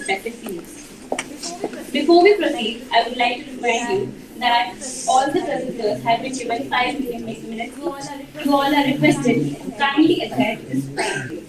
respective fields. Before we proceed, I would like to remind you that all the presenters have been given 5 minutes each. You all are requested to kindly adhere to this time.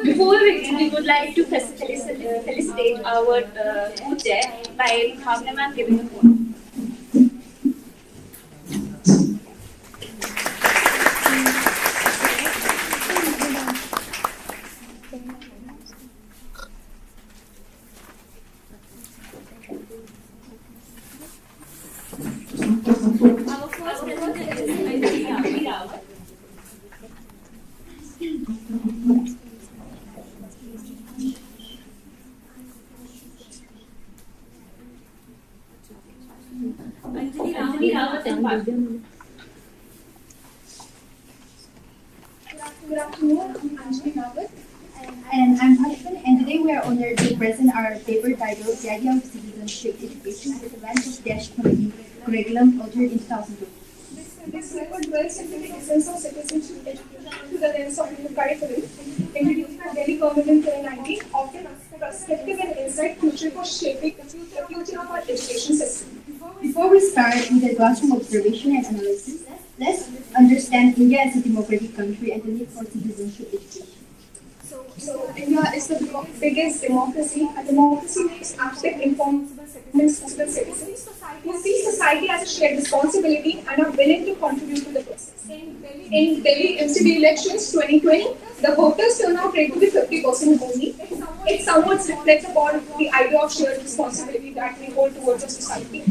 Before we begin, we would like to felicitate our co-chair by Bhavna ma'am giving the phone. Our first presenter is Anjali Rawat. Anjali Rawat and Good afternoon, I'm Anjali Rawat. And I'm Ashwin, and today we are honored to present our paper titled The Idea of Citizenship Education with the Lens of Dash Committee Curriculum altered in 2002. This paper dwells into the essence of citizenship education through the lens of the curriculum, introduced by Delhi government in 2019, offering perspective and insight future for shaping the future of our education system. Before we start with the classroom observation and analysis, let's understand India as a democratic country and the need for citizenship education. So India is the biggest democracy. A democracy makes active, informed, responsible citizens who see society as a shared responsibility and are willing to contribute to the process. In Delhi MCD elections 2020, the voters turnout rate to be 50% only. It somewhat reflects upon the idea of shared responsibility that we hold towards a society.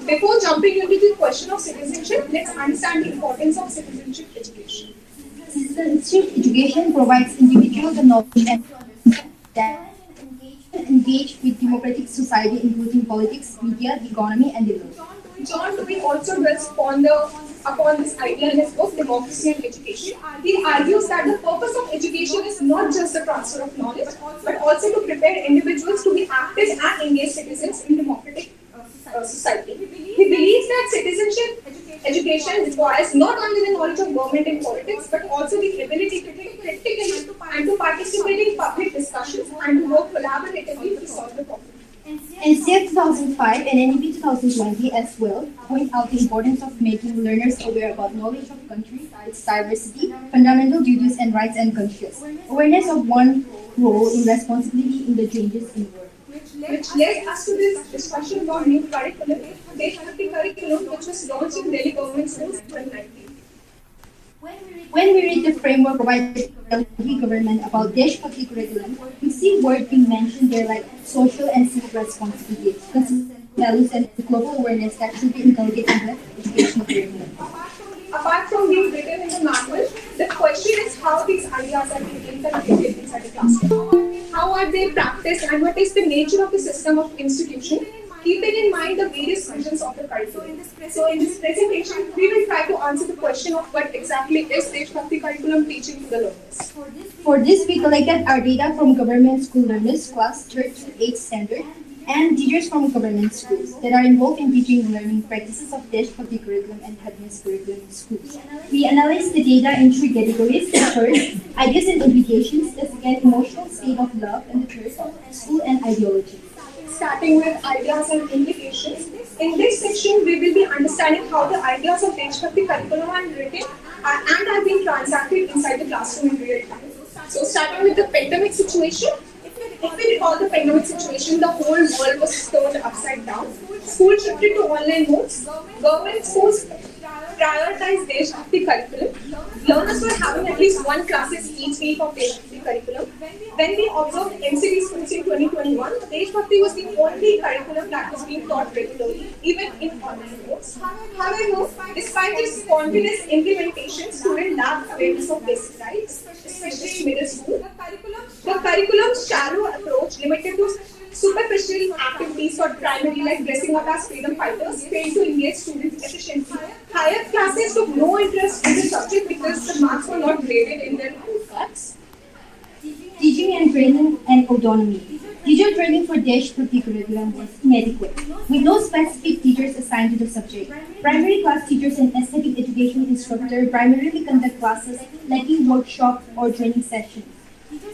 Before jumping into the question of citizenship, let's understand the importance of citizenship education. Citizenship education provides individuals the knowledge and that engage with democratic society, including politics, media, the economy, and the law. John Dewey also dwells upon this idea in his book Democracy and Education. He argues that the purpose of education is not just the transfer of knowledge, but also to prepare individuals to be active and engaged citizens in democratic society. He believes that citizenship education requires not only the knowledge of government and politics, but also the ability to think critically and to participate in public discussions and to work collaboratively to solve the problem. NCF 2005 and NEP 2020 as well point out the importance of making learners aware about knowledge of country, its diversity, fundamental duties and rights and conscious awareness of one's role in responsibility in the changes in the world. Which led us to this discussion about new curriculum, Deshbhakti curriculum, which was launched in Delhi government schools in 2019. When we read the framework provided by the Delhi government about Deshbhakti curriculum, we see words being mentioned there like social and civic responsibility, consistent values and global awareness that should be inculcated in the educational curriculum. Apart from being written in the manual, the question is how these ideas are being implemented inside the classroom. How are they practiced and what is the nature of the system of institution, keeping in mind the various visions of the curriculum. So in this presentation, we will try to answer the question of what exactly is Deshbhakti curriculum teaching to the learners. For this, we collected our data from government school learners, class 3rd to 8th standard, and teachers from government schools that are involved in teaching and learning practices of Deshbhakti curriculum and Hadnis curriculum in schools. We analyzed the data in 3 categories. The first, ideas and implications. The second, emotional state of love. And the third, school and ideology. Starting with ideas and implications. In this section, we will be understanding how the ideas of Deshbhakti curriculum are written and are being transacted inside the classroom in real time. So starting with the pandemic situation, if we recall the pandemic situation, the whole world was turned upside down. School shifted to online modes. Government schools prioritized Deshbhakti curriculum. Learners were having at least one classes each week of Deshbhakti curriculum. When we observed MCD schools in 2021, Deshbhakti was the only curriculum that was being taught regularly, even in online modes. However, despite this spontaneous implementation, students lacked awareness of basic rights, especially in middle school. The curriculum's shallow approach limited to Superficial activities for primary like dressing up as freedom fighters failed to engage students efficiently. Higher classes took no interest in the subject because the marks were not graded in their report cards. Teaching and training and autonomy. Teacher training for DESH curriculum was inadequate, with no specific teachers assigned to the subject. Primary class teachers and aesthetic education instructors primarily conduct classes lacking workshop or training sessions.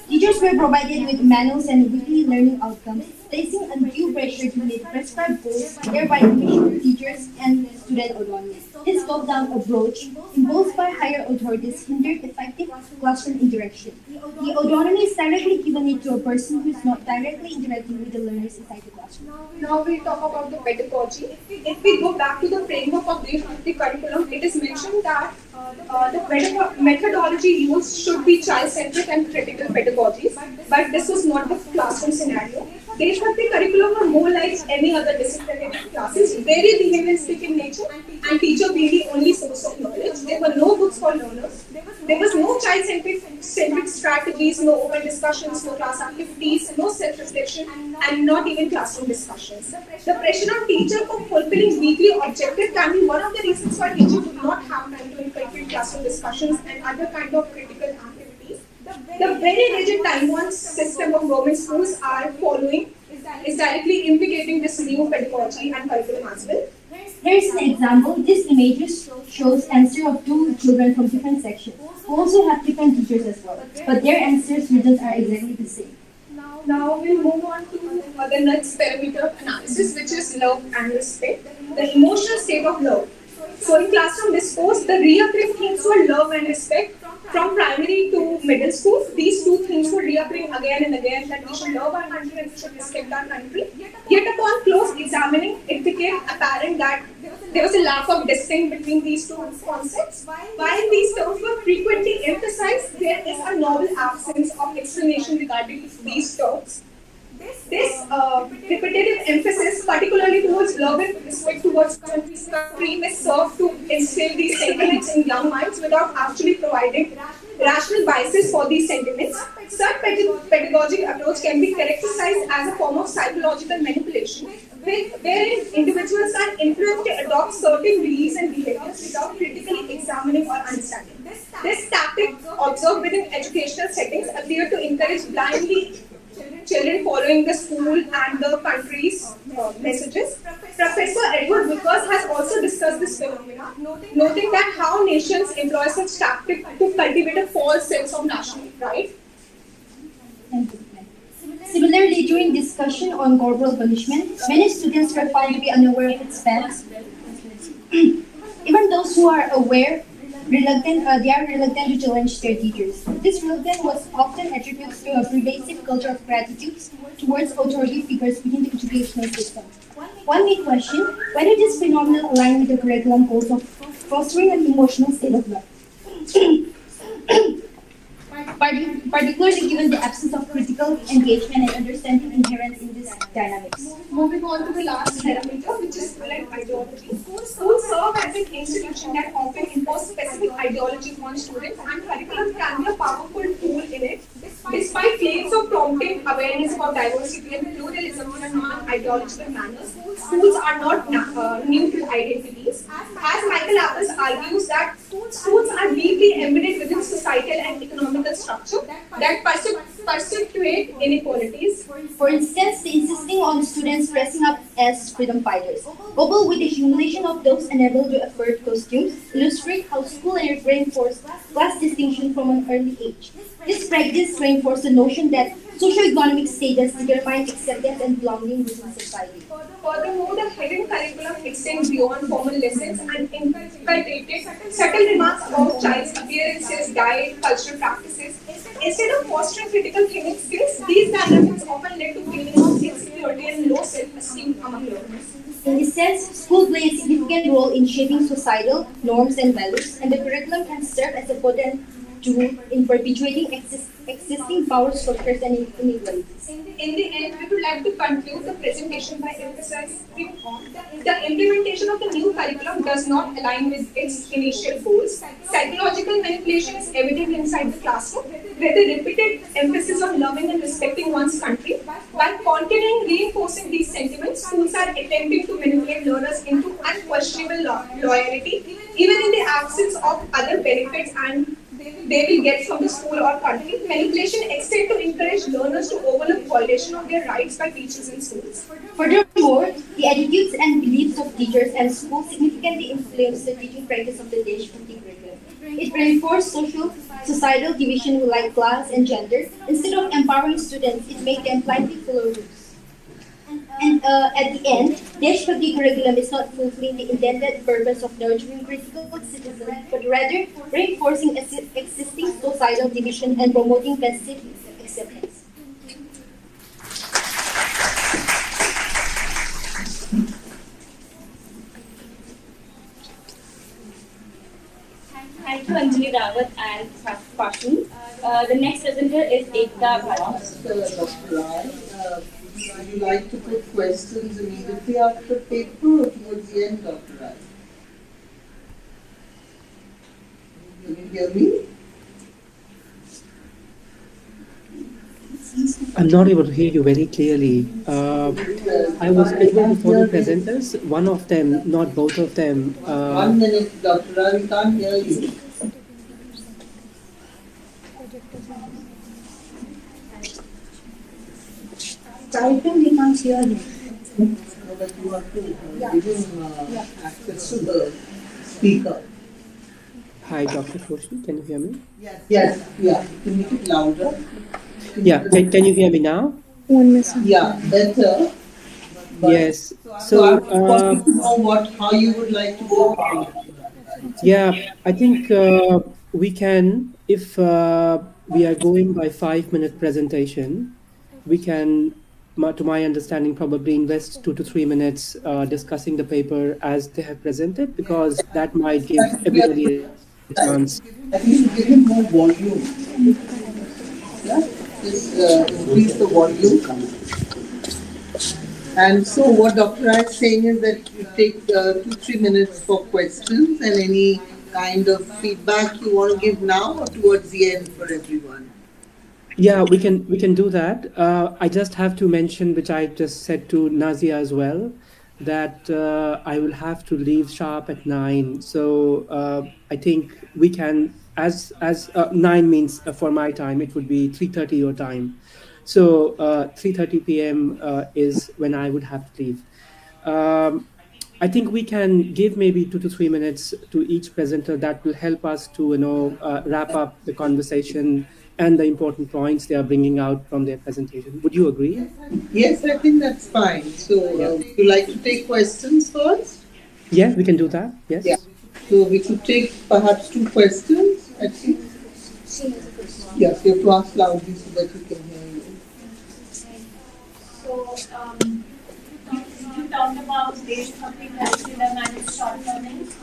Teachers were provided with manuals and weekly learning outcomes, placing undue pressure to meet prescribed goals, thereby diminishing teachers and student autonomy. This top-down approach, imposed by higher authorities, hindered effective classroom interaction. The autonomy is directly given it to a person who is not directly interacting with the learners inside the classroom. Now we talk about the pedagogy. If we go back to the framework of the curriculum, it is mentioned that the methodology used should be child-centric and critical pedagogies, but this was not the classroom scenario. Deshbhakti curriculum were more like any other disciplinary classes, very behavioristic in nature, and teacher being the only source of knowledge. There were no books for learners. There was no child-centric strategies, no open discussions, no class activities, no self-reflection, and not even classroom discussions. The pressure on teacher for fulfilling weekly objectives can be one of the reasons why teachers do not have time to inculcate classroom discussions and other kind of critical activities. The very rigid time-bound system of government schools are following is directly implicating this new pedagogy and curriculum as well. Here's an example. This image shows answer of two children from different sections, who also have different teachers as well, but their answers results are exactly the same. Now we'll move on to the next parameter of analysis, which is love and respect, the emotional state of love. So in classroom discourse, the reoccurring themes were love and respect. From primary to middle school, these two themes were reoccurring again and again, that we should love our country and we should respect our country. Yet upon close examining, it became apparent that there was a lack of distinction between these two concepts. While these terms were frequently emphasized, there is a novel absence of explanation regarding these terms. This repetitive emphasis, particularly towards love and respect towards country, may serve to instill these sentiments in young minds without actually providing rational basis for these sentiments. Such pedagogic approach can be characterized as a form of psychological manipulation, wherein individuals are influenced to adopt certain beliefs and behaviors without critically examining or understanding. This tactic, observed within educational settings, appear to encourage blindly children following the school and the country's messages. Professor Edward Vickers has also discussed this phenomenon, noting that how nations employ such tactics to cultivate a false sense of national pride. Similarly, during discussion on corporal punishment, many students were found to be unaware of its effects. Even those who are aware, they are reluctant to challenge their teachers. This reluctance was often attributed to a pervasive culture of gratitude towards authority figures within the educational system. One may question whether this phenomenon aligns with the curriculum goals of fostering an emotional state of love. Particularly given the absence of critical engagement and understanding inherent in this dynamics. Moving on to the last parameter, which is current ideology. Schools serve as an institution that often impose specific ideology on students, and curriculum can be a powerful tool in it. Despite claims of prompting awareness about diversity and pluralism in a non-ideological manner, schools are not neutral identities. As Michael Apples argues that schools are deeply embedded within societal and economical structure that perpetuate inequalities. For instance, the insisting on students dressing up as freedom fighters, coupled with the humiliation of those unable to afford costumes, illustrate how school reinforce class distinction from an early age. This practice reinforces the notion that socioeconomic status determines acceptance and belonging within society. Furthermore, the hidden curriculum extends beyond formal lessons and inculcated subtle remarks about child's appearances, diet, cultural practices. Instead of fostering critical thinking skills, these dynamics often led to feeling of insecurity and low self-esteem among learners. In this sense, school plays a significant role in shaping societal norms and values, and the curriculum can serve as a potent tool in perpetuating existing power structures and inequalities. In the end, we would like to conclude the presentation by emphasizing the implementation of the new curriculum does not align with its initial goals. Psychological manipulation is evident inside the classroom. where the repeated emphasis on loving and respecting one's country. By continuing reinforcing these sentiments, schools are attempting to manipulate learners into unquestionable loyalty, even in the absence of other benefits and they will get from the school or country. Manipulation extends to encourage learners to overlook violation of their rights by teachers in schools. Furthermore, the attitudes and beliefs of teachers and schools significantly influence the teaching practice of the Deshbhakti curriculum. It reinforced societal division like class and gender. Instead of empowering students, it made them blindly follow rules. And at the end, Deshbhakti curriculum is not fulfilling the intended purpose of nurturing critical citizens, but rather reinforcing existing societal division and promoting passive acceptance. Thank you, Anjali Rawat and Fashin. The next presenter is Ekta Bhatt. Dr. Rai, would you like to put questions immediately after paper or towards the end, Dr. Rai? Can you hear me? I'm not able to hear you very clearly. I was able to follow presenters, one of them, not both of them. 1 minute, Dr. Rai, we can't hear you. I think we can't hear you. No, but you have to give him access to the speaker. Hi, Dr. Koshi, can you hear me? Yes, yeah. Can you make it louder? Yeah, can you hear me now? Yeah, better. But- Yes. So I So, want to know how you would like to go about it. yeah, I think we can, if we are going by 5-minute presentation, we can, to my understanding, probably invest 2 to 3 minutes discussing the paper as they have presented, because that might give everybody a chance. I think you give him more volume. Yeah, just increase the volume. And so what Dr. Rai is saying is that you take 2-3 minutes for questions and any kind of feedback you want to give now or towards the end for everyone. Yeah, we can do that. I just have to mention, which I just said to Nazia as well, that I will have to leave sharp at 9. So I think we can, as 9 means for my time, it would be 3:30 your time. So 3:30 p.m. Is when I would have to leave. I think we can give maybe 2 to 3 minutes to each presenter. That will help us to wrap up the conversation and the important points they are bringing out from their presentation. Would you agree? Yes, I think that's fine. So would you like to take questions first? Yeah, we can do that. Yes. Yeah. So we could take perhaps 2 questions at least. Yes, you have to ask loudly so that we can hear you. So, you talked about Deshbhakti curriculum and its shortcomings.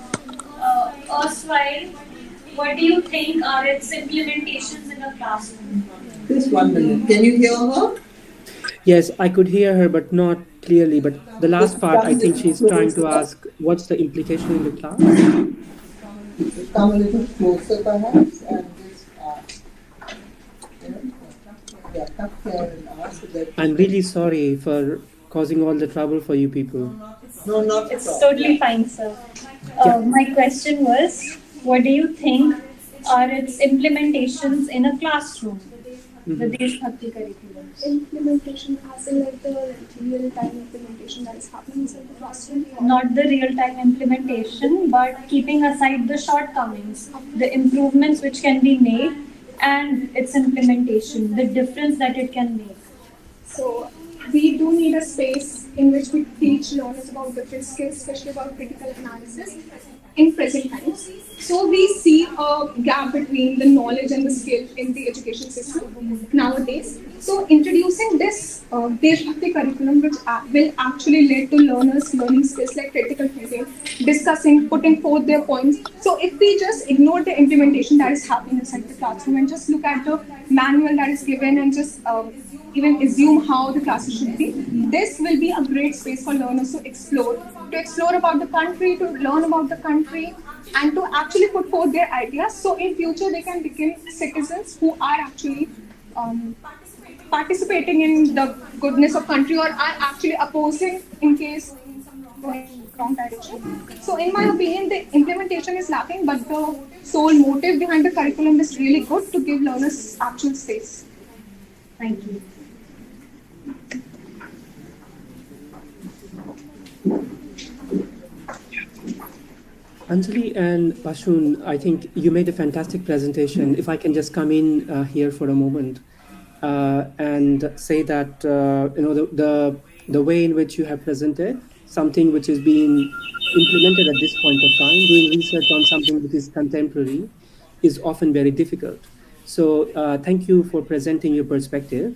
Erstwhile, what do you think are its implementations in a classroom? Just 1 minute. Can you hear her? Yes, I could hear her, but not clearly. But the last part, I think she's trying to ask, what's the implication in the class? Just come a little closer perhaps and just ask. Yeah, come here and ask so that. I'm really sorry for causing all the trouble for you people. No, not It's at all. totally fine, sir. My question was, what do you think are its implementations in a classroom? The Deshbhakti curriculum. Implementation as in like the real-time implementation that is happening inside the classroom. Not the real-time implementation, but keeping aside the shortcomings, the improvements which can be made, and its implementation, the difference that it can make. So we do need a space in which we teach learners about different skills, especially about critical analysis in present times. So we see a gap between the knowledge and the skill in the education system nowadays. So introducing this Deshbhakti curriculum, which will actually lead to learners learning skills like critical thinking, discussing, putting forth their points. So if we just ignore the implementation that is happening inside the classroom and just look at the manual that is given and just even assume how the classes should be, this will be a great space for learners to explore about the country, to learn about the country, and to actually put forth their ideas. So in future they can become citizens who are actually participating in the goodness of country, or are actually opposing in case going wrong direction. So in my opinion, the implementation is lacking, but the sole motive behind the curriculum is really good to give learners actual space. Thank you. Anjali and Pashun, I think you made a fantastic presentation. If I can just come in here for a moment and say that the way in which you have presented something which is being implemented at this point of time, doing research on something that is contemporary, is often very difficult. So thank you for presenting your perspective.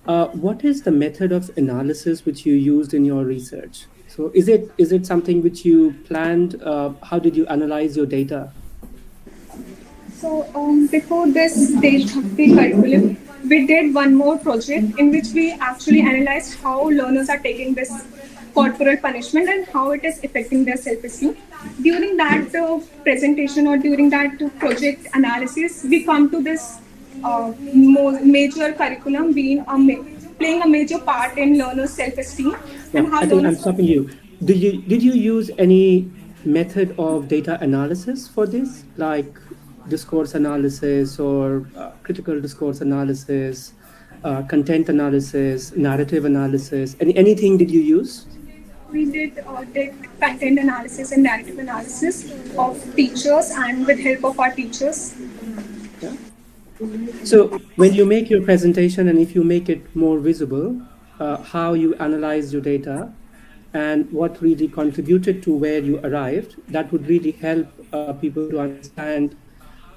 What is the method of analysis which you used in your research? So is it something which you planned? How did you analyze your data? So before this Deshbhakti curriculum, we did one more project in which we actually analyzed how learners are taking this corporal punishment and how it is affecting their self-esteem. During that presentation or during that project analysis, we come to this major curriculum being playing a major part in learners' self-esteem. Yeah, I think I'm stopping you. Did you use any method of data analysis for this, like discourse analysis or critical discourse analysis, content analysis, narrative analysis? Anything did you use? We did content analysis and narrative analysis of teachers and with help of our teachers. Yeah. So when you make your presentation and if you make it more visible, how you analyze your data and what really contributed to where you arrived, that would really help people to understand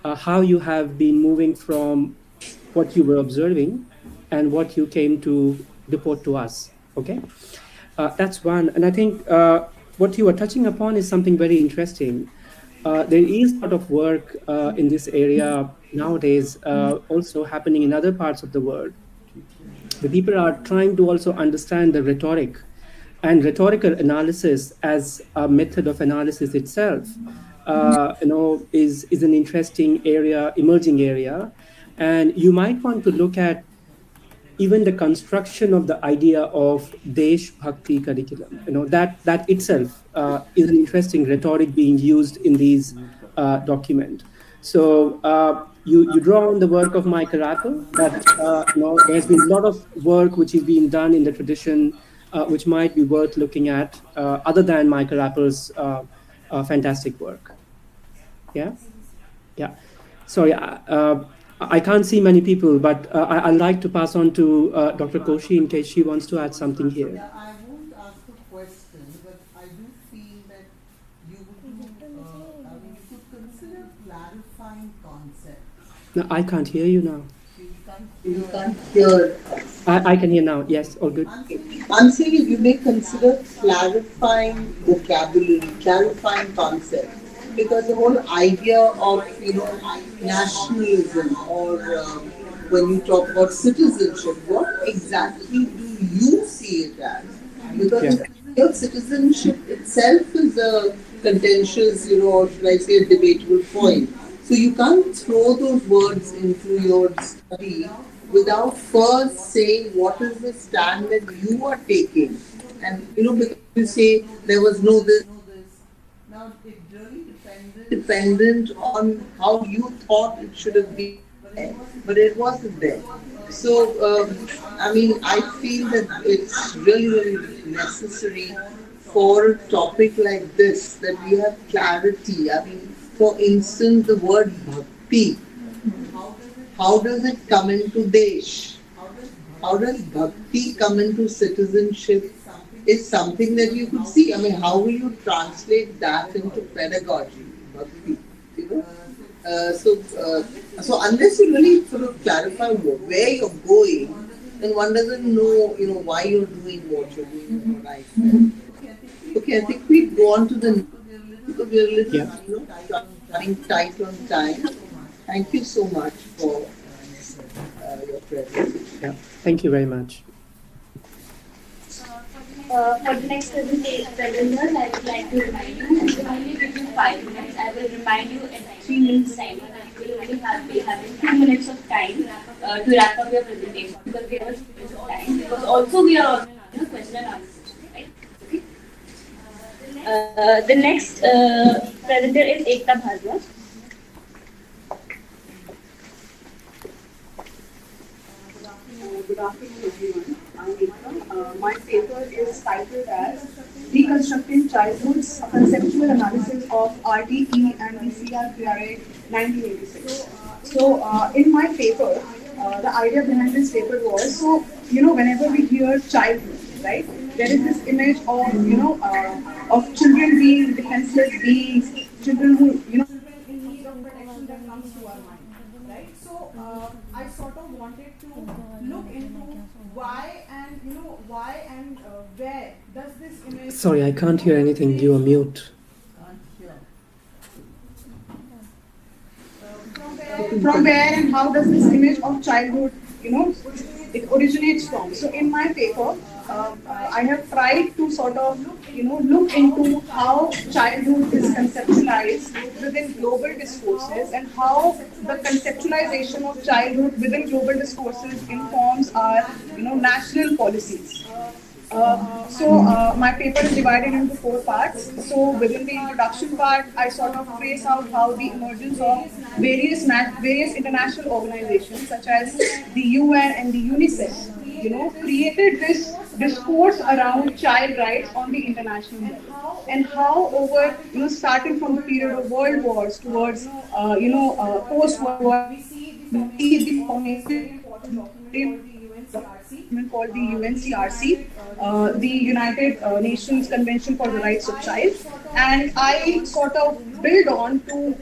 how you have been moving from what you were observing and what you came to report to us. Okay, that's one. And I think what you are touching upon is something very interesting. There is a lot of work in this area nowadays, also happening in other parts of the world. The people are trying to also understand the rhetoric and rhetorical analysis as a method of analysis itself. Is an interesting area, emerging area, and you might want to look at even the construction of the idea of Deshbhakti curriculum. That itself is an interesting rhetoric being used in these document. So you draw on the work of Michael Apple. That there's been a lot of work which is being done in the tradition, which might be worth looking at, other than Michael Apple's fantastic work. Yeah. Sorry, I can't see many people, but I'd like to pass on to Dr. Koshi in case she wants to add something here. Yeah, I won't ask a question, but I do feel that you could consider clarifying concepts. No, I can't hear you now. You can't hear. I can hear now. Yes, all good. I'm saying you may consider clarifying vocabulary, clarifying concepts, because the whole idea of nationalism or when you talk about citizenship, what exactly do you see it as? Because your citizenship itself is a contentious, or should I say, a debatable point. So you can't throw those words into your study without first saying what is the stand that you are taking. And because you say there was no this. Now it really dependent on how you thought it should have been there, but it wasn't there. So I feel that it's really, really necessary for a topic like this that we have clarity. For instance, the word bhakti. How does it come into Desh? How does bhakti come into citizenship? Is something that you could see. How will you translate that into pedagogy? Bhakti, so unless you really sort of clarify where you're going, then one doesn't know, why you're doing what you're doing. What I said. Okay, I think we go on to the because we're a little, running tight on time. Thank you so much for your presence. Yeah, thank you very much. For the next presenters, I would like to remind you, I will only give you 5 minutes. I will remind you in 3 minutes time. You will only be having 2 minutes of time to wrap up your presentation because we have a limited of time. Because also we are on a question and answer session, right? Okay. The next presenter is Ekta Bhardwaj. Good afternoon, everyone. I'm Ekta. My paper is titled as Reconstructing Childhood's Conceptual Analysis of RTE and the CRPRA 1986. So, in my paper, the idea behind this paper was, whenever we hear childhood, right, there is this image of, of children being defenseless beings, children who, in need of protection that comes to our mind, right? So, I sort of wanted to look into why and where does this image. Sorry, I can't hear anything. You are mute. From where and how does this image of childhood, it originates from. So in my paper, I have tried to sort of, look into how childhood is conceptualized within global discourses and how the conceptualization of childhood within global discourses informs our, national policies. My paper is divided into 4 parts. So within the introduction part, I sort of trace out how the emergence of various international organizations such as the UN and the UNICEF, created this discourse around child rights on the international level, and how over, starting from the period of world wars towards, post-World War, we see the formation called the UNCRC, the United Nations Convention for the Rights of Child, and I sort of build on to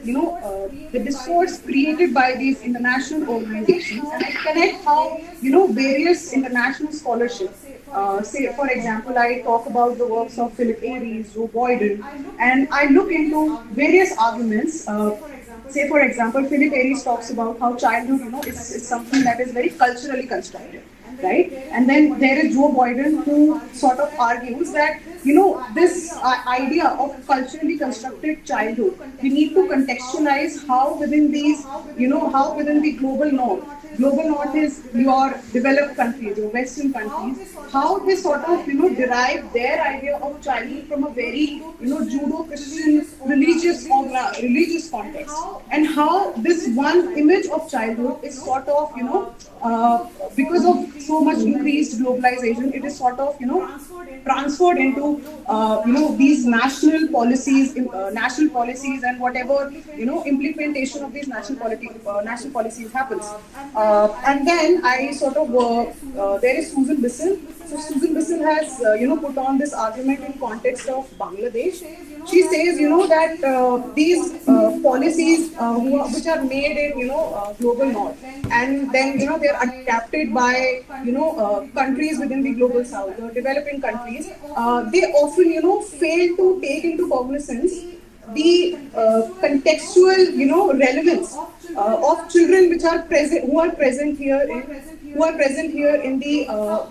the discourse created by these international organizations, and I connect how various international scholarship. Say, for example, I talk about the works of Philip Aries, Joe Boyden, and I look into various arguments. Say, for example, Philip Aries talks about how childhood, is something that is very culturally constructed, right? And then there is Joe Boyden, who sort of argues that, this idea of culturally constructed childhood, we need to contextualize how within these, how within the global north. Global north is your developed countries, your Western countries, how they sort of, derive their idea of childhood from a very, Judo-Christian religious context, and how this one image of childhood is sort of, because of so much increased globalization, it is sort of, transferred into, these national policies, and whatever, implementation of these national policies happens. And then I sort of, there is Susan Bissell. So Susan Bissell has, put on this argument in context of Bangladesh. She says, that these policies which are made in, global north, and then, they are adapted by, countries within the global south, the developing countries, they often, fail to take into cognizance the contextual, relevance of children which are present, who are present here in the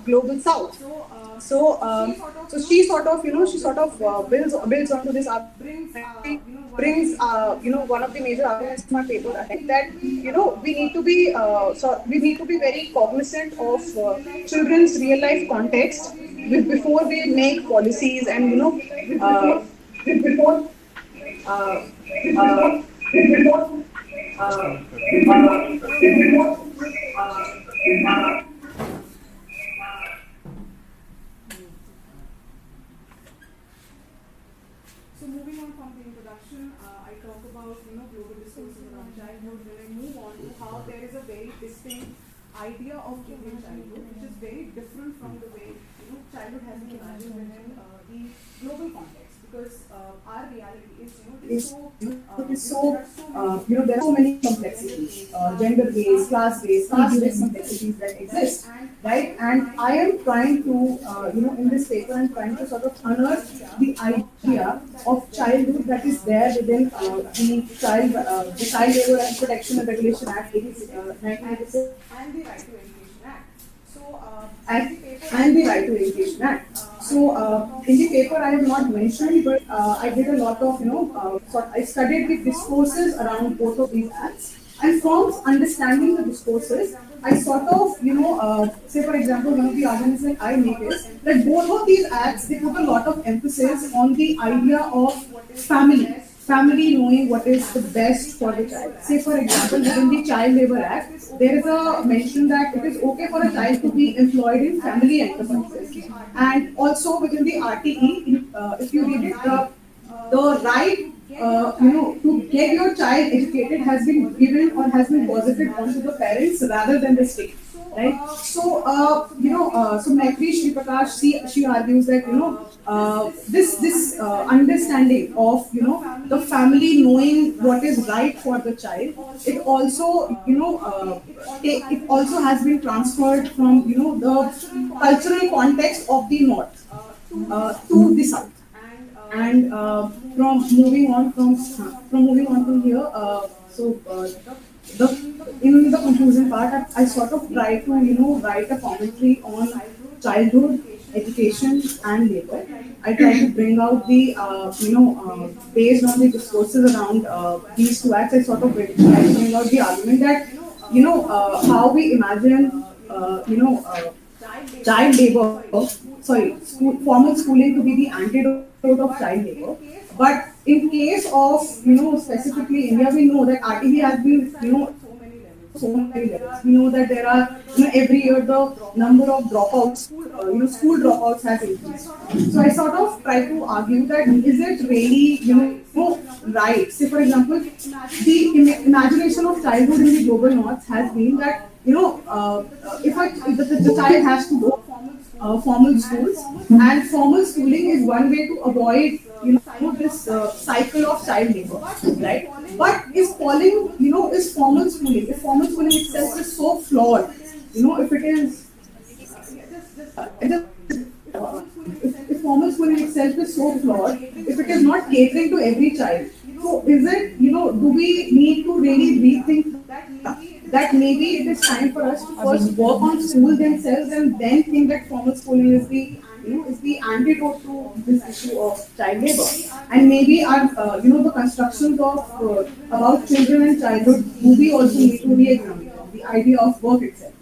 global south. So she sort of, builds onto this, brings, one of the major arguments in my paper ahead, that, we need to be very cognizant of children's real life context before we make policies, and, before. So moving on from the introduction, I talk about global discourses around childhood. Then I move on to how there is a very distinct idea of Indian childhood, which is very different from the way childhood has been imagined within the global context. Because our reality is, there are so many complexities, gender-based, class-based, caste-based complexities that exist, right? And I am trying to, in this paper, I'm trying to sort of unearth the idea of childhood that is there within the Child Labor and Protection and Regulation Act 1986 and the Right to Education Act. And the Right to Education Act. So in the paper I have not mentioned, but I did a lot of, I studied the discourses around both of these acts. And from understanding the discourses, I sort of, say for example, one of the arguments that I make is that both of these acts, they put a lot of emphasis on the idea of family. Family knowing what is the best for the child. Say for example, within the Child Labor Act, there is a mention that it is okay for a child to be employed in family enterprises. And also within the RTE, if you read it, the right to get your child educated has been given or has been posited onto the parents rather than the state. Right. So, so Maitri Shri Prakash, she argues that this understanding of the family knowing what is right for the child, it also it also has been transferred from the cultural context of the north to the south. And from moving on from here, in the conclusion part, I sort of try to write a commentary on childhood, education, and labor. I try to bring out the based on the discourses around these two acts. I sort of try to bring out the argument that how we imagine child labor, formal schooling to be the antidote of child labor. But in case of, specifically India, we know that RTE has been, so many levels. We know that there are, every year the number of dropouts, school dropouts has increased. So I sort of try to argue that is it really, right? Say for example, the imagination of childhood in the global north has been that, if the child has to go formal schools, and formal schooling is one way to avoid this cycle of child labor, right? But is formal schooling itself is so flawed, if it is if formal schooling itself is so flawed, if it is not catering to every child, so is it, do we need to really rethink that maybe it is time for us to first work on school themselves and then think that formal schooling is the antidote to this issue of child labor. And maybe our, the constructions of about children and childhood, do we also need to re-examine the idea of work itself?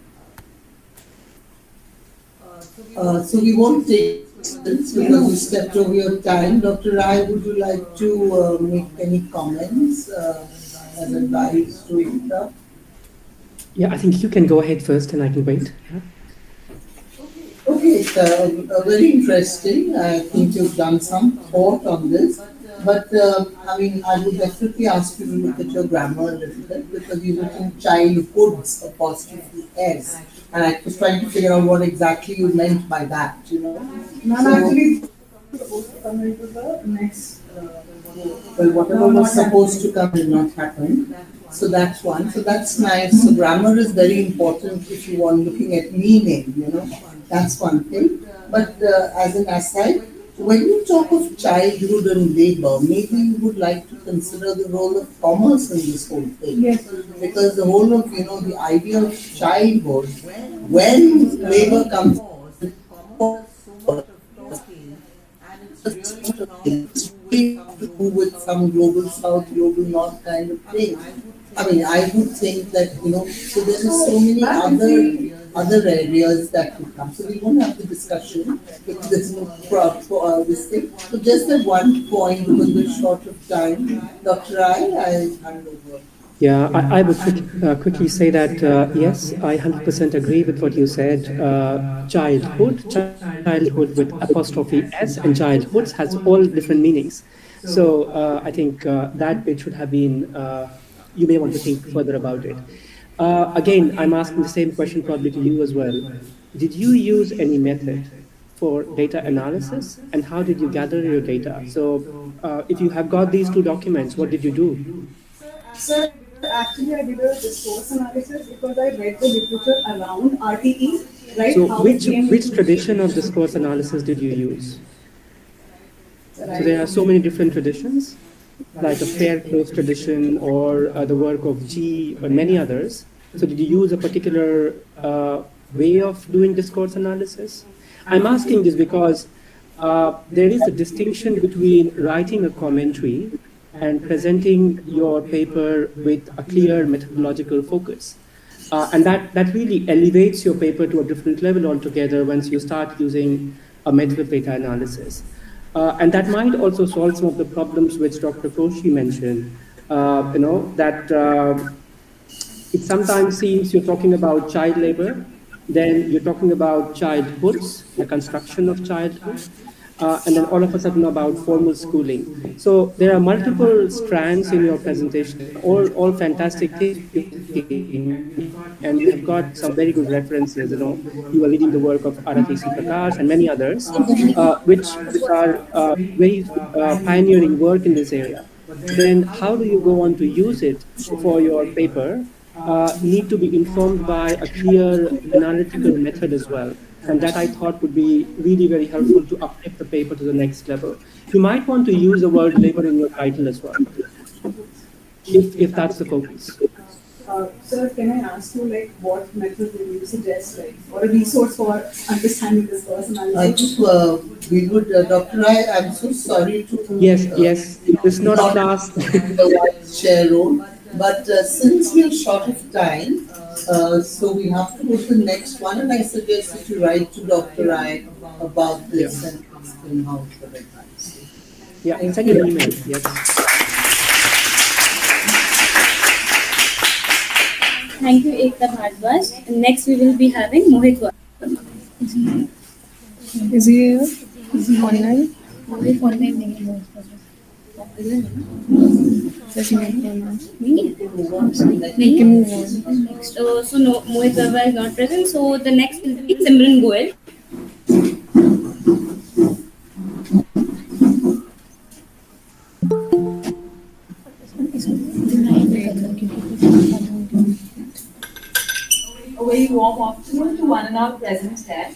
So we won't take this because you stepped over your time. Dr. Rai, would you like to make any comments as advice to Ita? Yeah, I think you can go ahead first and I can wait. Yeah. Okay, very interesting. I think you've done some thought on this. But I would definitely ask you to look at your grammar a little bit because you've written childhoods apostrophe S. And I was trying to figure out what exactly you meant by that, Ma'am, actually, supposed to come into the next. Well, whatever was supposed to come did not happen. So that's one. So that's nice. So grammar is very important if you are looking at meaning, That's one thing. But as an aside, when you talk of childhood and labor, maybe you would like to consider the role of commerce in this whole thing. Yes. Because the whole of, the idea of childhood, when labor comes, to do with some global south, global north kind of thing. I would think that, so there are so many other areas that could come. So we won't have the discussion because there's no this thing. So just at one point, because we're short of time, Dr. Rai, I'll hand over. Yeah, I would quickly say that, yes, I 100% agree with what you said. Childhood with apostrophe S and childhoods has all different meanings. So I think that bit should have been, you may want to think further about it. Again, I'm asking the same question probably to you as well. Did you use any method for data analysis and how did you gather your data? So if you have got these two documents, what did you do? Sir, actually I did a discourse analysis because I read the literature around RTE, right? So which tradition of discourse analysis did you use? So there are so many different traditions, like a Fairclough tradition or the work of G and many others. So did you use a particular way of doing discourse analysis? I'm asking this because there is a distinction between writing a commentary and presenting your paper with a clear methodological focus. And that really elevates your paper to a different level altogether once you start using a method of data analysis. And that might also solve some of the problems which Dr. Koshi mentioned, that it sometimes seems you're talking about child labor, then you're talking about childhoods, the construction of childhood, and then all of a sudden about formal schooling. So there are multiple strands in your presentation, all fantastic things, and you've got some very good references. You are leading the work of Arathi C. Prakash and many others, which are very pioneering work in this area. Then how do you go on to use it for your paper? Need to be informed by a clear analytical method as well. And that I thought would be really very helpful to uplift the paper to the next level. You might want to use the word labor in your title as well, if that's the focus. Sir, can I ask you, what method would you suggest, or a resource for understanding this personality? We would, Dr. Rai, I'm so sorry to... Yes, it's not a class. The vice chair role, but since we're short of time, so we have to go to the next one, and I suggest that you write to Dr. Rai about this and ask him how for advice. Yeah, send an email, yes. Thank you, Ekta Bhardwaj. Next, we will be having Mohit Verma. Is he here? Is he online? Mohit online नहीं है We can move on. Next, so no, Mohit Verma is not present. So the next will be Simran Goel. A very warm afternoon to one and all present here.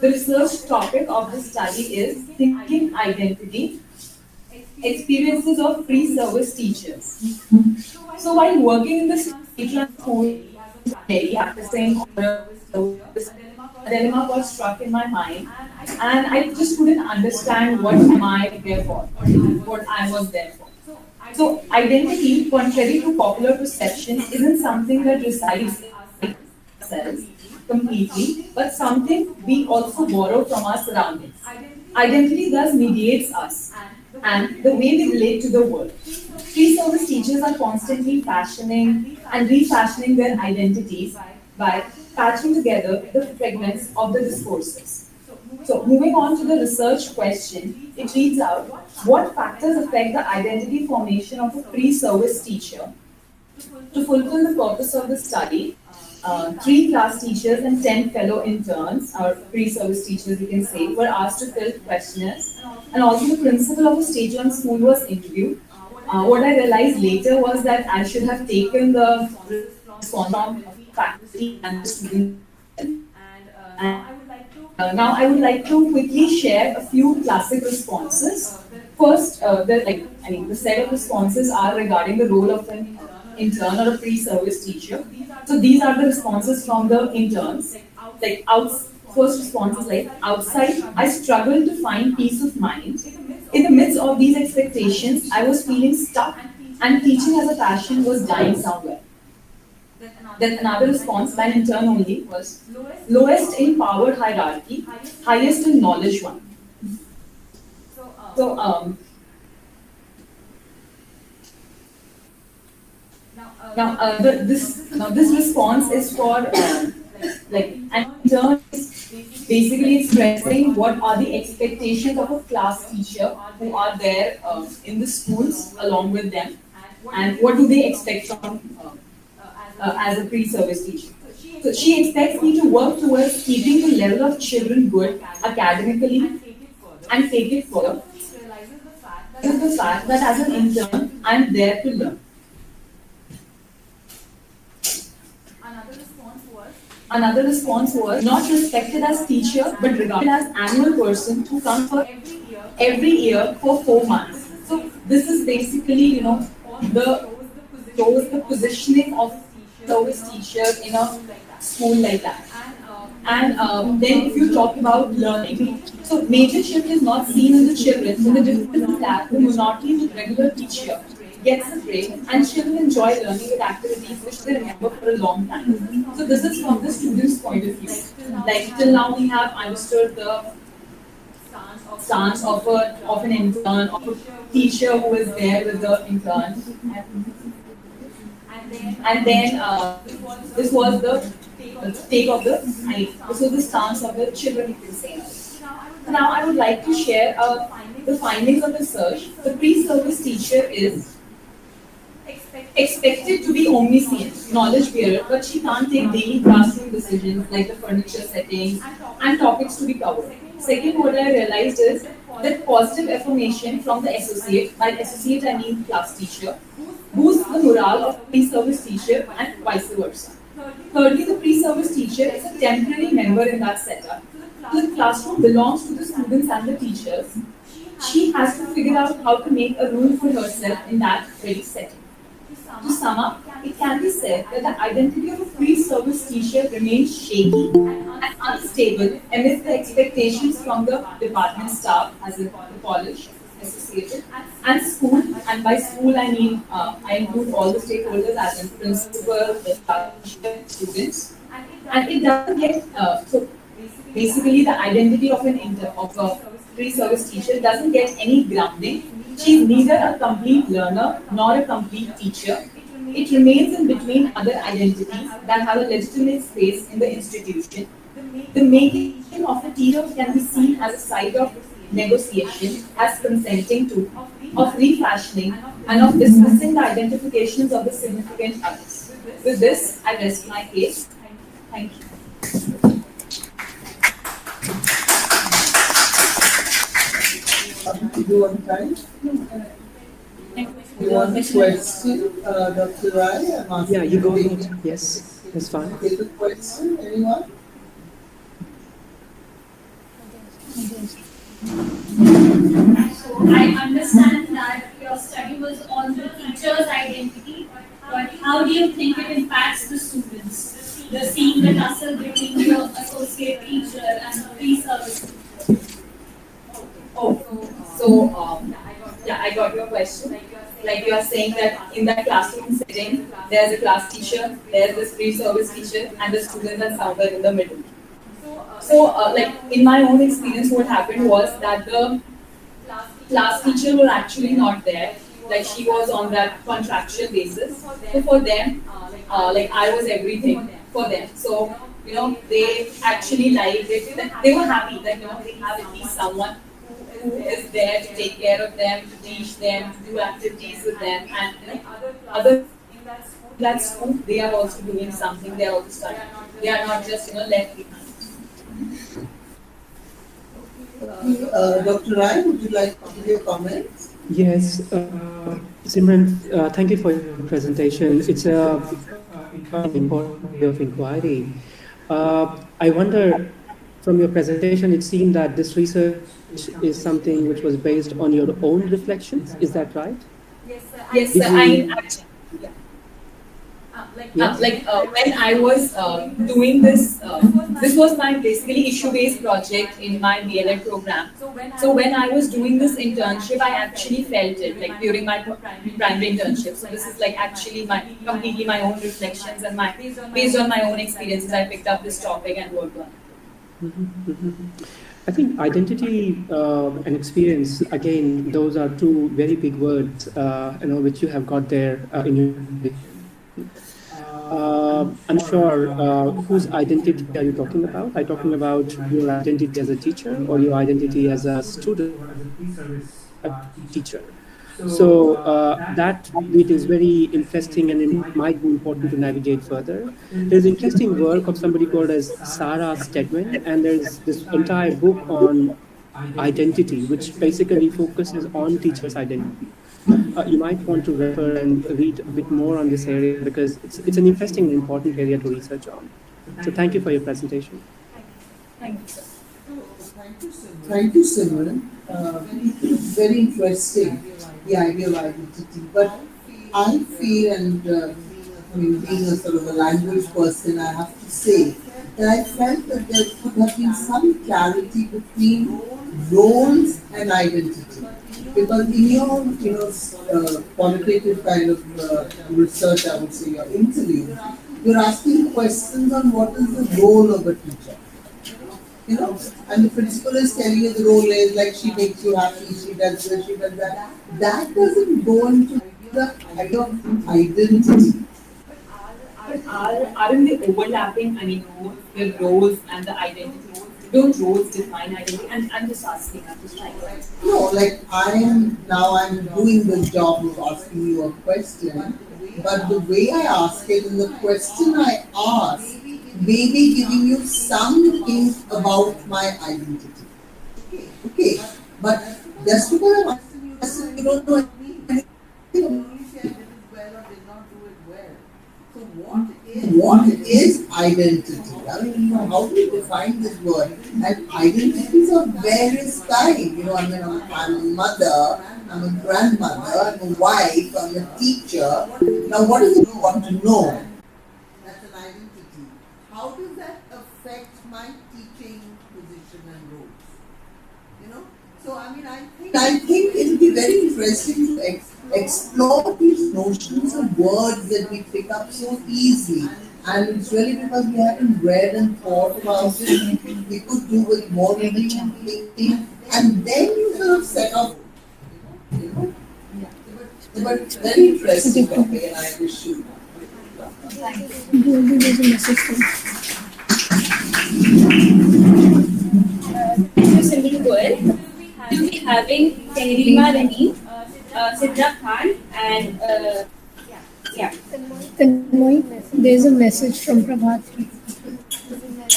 The research topic of the study is Thinking Identity, Experiences of Free Service Teachers. So while working in the school, after saying a dilemma got struck in my mind, and I just couldn't understand what am I there for, or what I was there for. So identity, contrary to popular perception, isn't something that resides in ourselves completely, but something we also borrow from our surroundings. Identity thus mediates us and the way we relate to the world. Free service teachers are constantly fashioning and refashioning their identities by patching together the fragments of the discourses. So moving on to the research question, it reads out, what factors affect the identity formation of a free service teacher? To fulfill the purpose of the study, 3 class teachers and 10 fellow interns, or free service teachers you can say, were asked to fill questionnaires, and also the principal of a state-run school was interviewed. What I realized later was that I should have taken the response from faculty and the students. Now I would like to quickly share a few classic responses. First, the set of responses are regarding the role of an intern or a pre-service teacher. So these are the responses from the interns. First response is like, outside, I struggled to find peace of mind. In the midst of these expectations, I was feeling stuck, and teaching as a passion was dying somewhere. Then another response by an intern only was, lowest in power hierarchy, highest in knowledge one. So, this response is for an intern is basically expressing what are the expectations of a class teacher who are there in the schools along with them, and what do they expect from as a pre-service teacher. So she expects me to work towards keeping the level of children good academically and take it further. This is the fact that as an intern, I am there to learn. Another response was not respected as teacher, but regarded as annual person who comes for every year for 4 months. So this is basically, shows the positioning of service teacher in a school like that. And then if you talk about learning, so major shift is not seen in the children. So the difference is that the monotony with regular teacher gets a break and children enjoy learning with activities which they remember for a long time. So this is from the student's point of view. Like till now we have understood the stance of an intern, of a teacher who is there with the intern. And then this was the take of the, this was the stance of the children, you can say. Now I would like to share the findings of research. The pre-service teacher is expected to be omniscient, knowledge bearer, but she can't take daily classroom decisions like the furniture settings and topics to be covered. Second, what I realized is that positive affirmation from the associate, by associate I mean class teacher, boosts the morale of pre-service teacher and vice versa. Thirdly, the pre-service teacher is a temporary member in that setup. The classroom belongs to the students and the teachers. She has to figure out how to make a room for herself in that very setting. To sum up, it can be said that the identity of a pre-service teacher remains shaky and unstable amidst the expectations from the department staff, as in the college, associated, and school. And by school, I mean I include all the stakeholders, as in principal, the staff, students. And it doesn't get so basically the identity of a pre-service teacher doesn't get any grounding. She is neither a complete learner nor a complete teacher. It remains in between other identities that have a legitimate space in the institution. The making of a teacher can be seen as a side of negotiation, as consenting to, of refashioning, and of discussing the identifications of the significant others. With this, I rest my case. Thank you. You want time? You want a question, Dr. Rai? I'm asking Yeah, you go to ahead. Yes, that's fine. take a question, anyone? So I understand that your study was on the teacher's identity, but how do you think it impacts the students? The seeing the tussle between the associate teacher and the pre-service. Yeah, I got your question. Like you are saying that in that classroom setting, there's a class teacher, there's this pre-service teacher, and the students are somewhere in the middle. So, like in my own experience, what happened was that the class teacher was actually not there. Like she was on that contractual basis. So for them, like I was everything for them. So they actually liked it. They were happy that they have at least someone who is there to take care of them, to teach them, to do activities with them, and other that school they are also doing something. They are also studying. They are not just left behind. Dr. Rai, would you like to give your comments? Yes, Simran, thank you for your presentation. It's a very important area of inquiry. I wonder, from your presentation, it seemed that this research is something which was based on your own reflections. Is that right? Yes, Did sir. you- When I was doing this, this was my basically issue-based project in my BLEd program. So when I was doing this internship, I actually felt it like during my primary internship. So this is like actually completely my own reflections and based on my own experiences, I picked up this topic and worked on it. I think identity and experience, again, those are two very big words, which you have got there in your. I'm sure whose identity are you talking about? Are you talking about your identity as a teacher or your identity as a student, teacher? So that bit is very interesting and it might be important to navigate further. There's interesting work of somebody called as Sarah Stegman, and there's this entire book on identity, which basically focuses on teachers' identity. You might want to refer and read a bit more on this area because it's an interesting and important area to research on. So thank you for your presentation. Thank you, sir. Thank you, Simran. Very interesting, the idea of identity. But I feel, and being a sort of a language person, I have to say that I felt that there could have been some clarity between roles and identity. Because in your, qualitative kind of research, I would say, your interview, you're asking questions on what is the role of a teacher. And the principal is telling you the role is like she makes you happy, she does this, she does that. That doesn't go into the idea of identity. But aren't they overlapping? I mean, the roles and the identity. Don't roles define identity? And I'm just asking, I'm just trying to. No, like I'm doing the job of asking you a question, but the way I ask it and the question I ask may be giving you some hint about my identity. Okay, but just because I'm asking you a question, you don't know anything. I did it well or did not do it well. So what is identity? I mean, how do you define this word? And identities of various kinds. I'm a mother, I'm a grandmother, I'm a wife, I'm a teacher. Now, what does it want to know? That's an identity. How does that affect my teaching position and roles? So I think it will be very interesting to explore these notions of words that we pick up so easily. And it's really because we haven't read and thought about it. We could do with more reading and thinking. And then you sort of set off, But it's very interesting topic, and I wish you. Simran Goel. We'll be having Tehrima Rahim, Sidra Khan, and There's a message from Prabhat.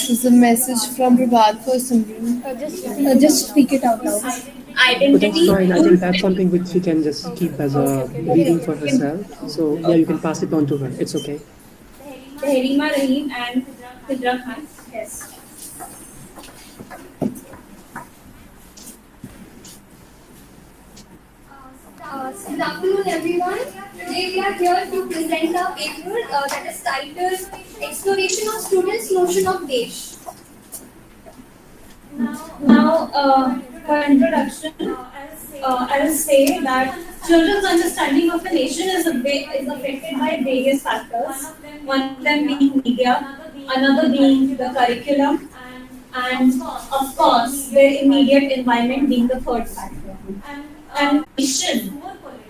There's a message from Prabhat for Simran. Just speak it out loud. But identity. that's fine. I think that's something which she can just keep as a reading for herself. So yeah, you can pass it on to her. It's okay. Tehrima Rahim and Sidra Khan. Yes. Good afternoon, everyone. Today we are here to present our paper that is titled Exploration of Students' Notion of Desh. Now, for introduction, I'll say that children's understanding of a nation is affected by various factors. One of them being media, another being the curriculum, and of course, their immediate environment being the third factor. And nation,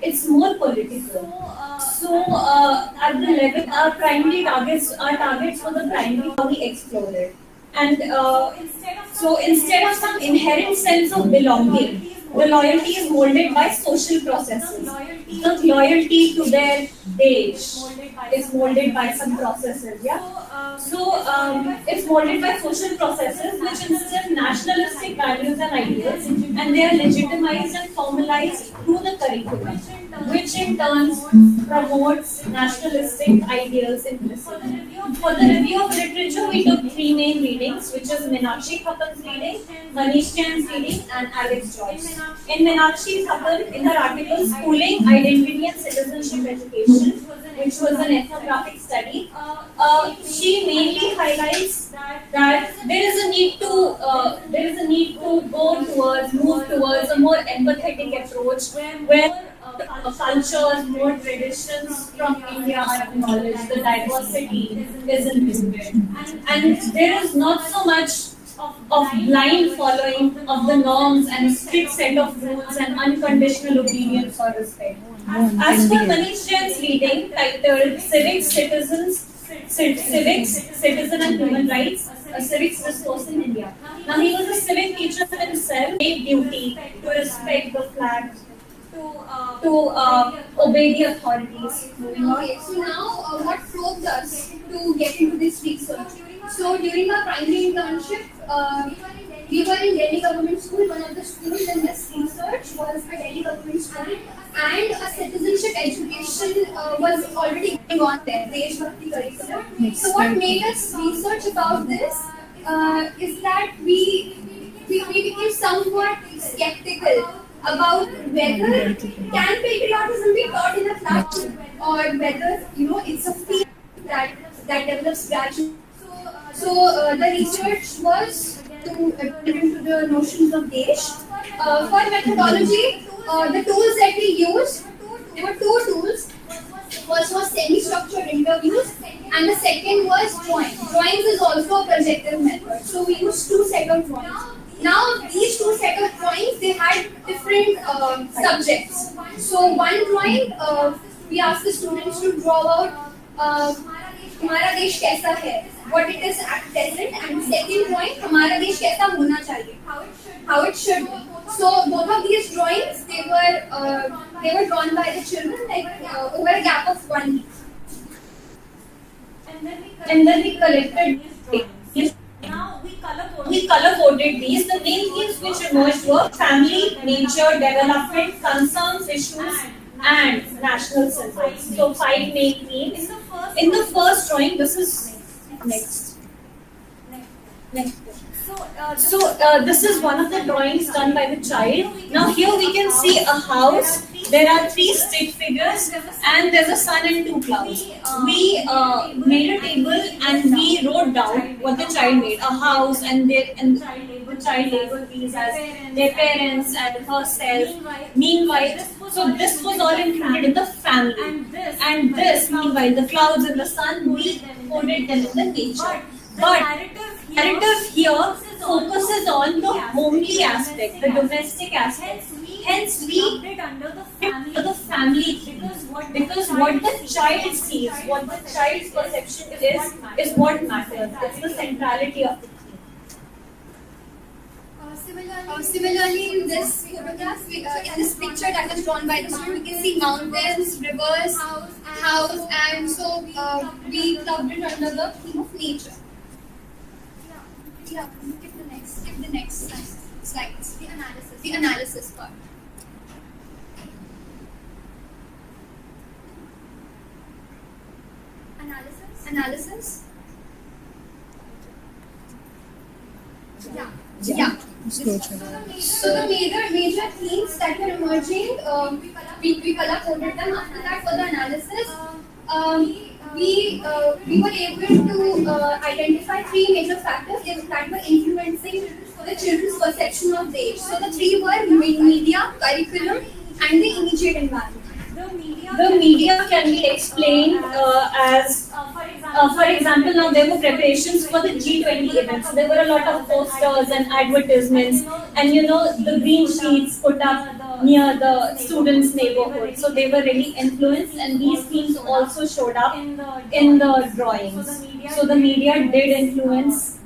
it's more political. So, at the level, our primary targets for the primary, how we explore it. And so instead of some inherent sense of belonging, the loyalty is molded by social processes. The loyalty to their desh is molded by some processes, yeah? So it's molded by social processes which instill nationalistic values and ideals, and they are legitimized and formalized through the curriculum, which in turn promotes nationalistic ideals implicitly. For the review of literature, we took three main readings, which is Meenakshi Khattam's reading, Manish Jain's reading, and Alex Joyce. In Meenakshi Khattam, in her article Schooling, Identity and Citizenship Education, which was an ethnographic study, she mainly highlights that there is a need to move towards a more empathetic approach where cultures, more traditions from India are acknowledged, the diversity is included. And there is not so much of blind following of the norms and a strict set of rules and unconditional obedience or respect. As for Manish Jain's reading titled Civics, Citizen and Human Rights, a civics discourse in India. Now he was a civic teacher himself, made duty to respect the flag, to obey the authorities. Okay, so now what probed us to get into this research? So during our primary internship, we were in Delhi Government School. One of the schools in this research was a Delhi Government School, and a citizenship education was already going on there, Desh Bhakti curriculum. So what made us research about this is that we became somewhat skeptical about whether can patriotism be taught in a classroom or whether it's a field that develops gradually. The research was to enter into the notions of Desh. For methodology, the tools that we used, there were two tools. First was semi-structured interviews, and the second was drawing. Drawings is also a projective method. So we used two sets of drawings. Now these two sets of drawings, they had different subjects. So one drawing, we asked the students to draw out हमारा देश कैसा है, what it is at present, and second drawing हमारा देश कैसा होना चाहिए, how it should be. So both of these drawings, they were drawn by the children over a gap of 1 week. And then we collected these. Now we color coded these. The main themes which emerged were family, nature, development, concerns, issues, and national symbols. So 5 main themes. In the first drawing, this is next. So this is one of the drawings done by the child. Now here we can see a house. There are 3 stick figures and there's a sun and 2 clouds. We made a table and we wrote down what the child made. A house, and the child labeled these as their parents and herself. Meanwhile, so this was all included in the family. And this, meanwhile, the clouds and the sun, we coded them in the nature. But narrative here focuses on the homely aspect, the domestic aspect. Hence, we under the family because what the child sees, what the child's perception is what matters. It's the centrality of the theme. Similarly, in this photograph, in this picture that was drawn by the student, we can see mountains, rivers, house, and so we clubbed it under the theme of nature. Yeah, skip the next slides. The analysis part. Analysis. Yeah. So the major themes that were emerging, we color coded them. After that, for the analysis, we were able to identify 3 major factors that were influencing the children's perception of the age. So the 3 were media, curriculum, and the immediate environment. The media can be explained as, for example, now there were preparations for the G20 event. So there were a lot of posters and advertisements, and the green sheets put up near the students' neighborhood. So they were really influenced, and these themes also showed up in the drawings. So the media did influence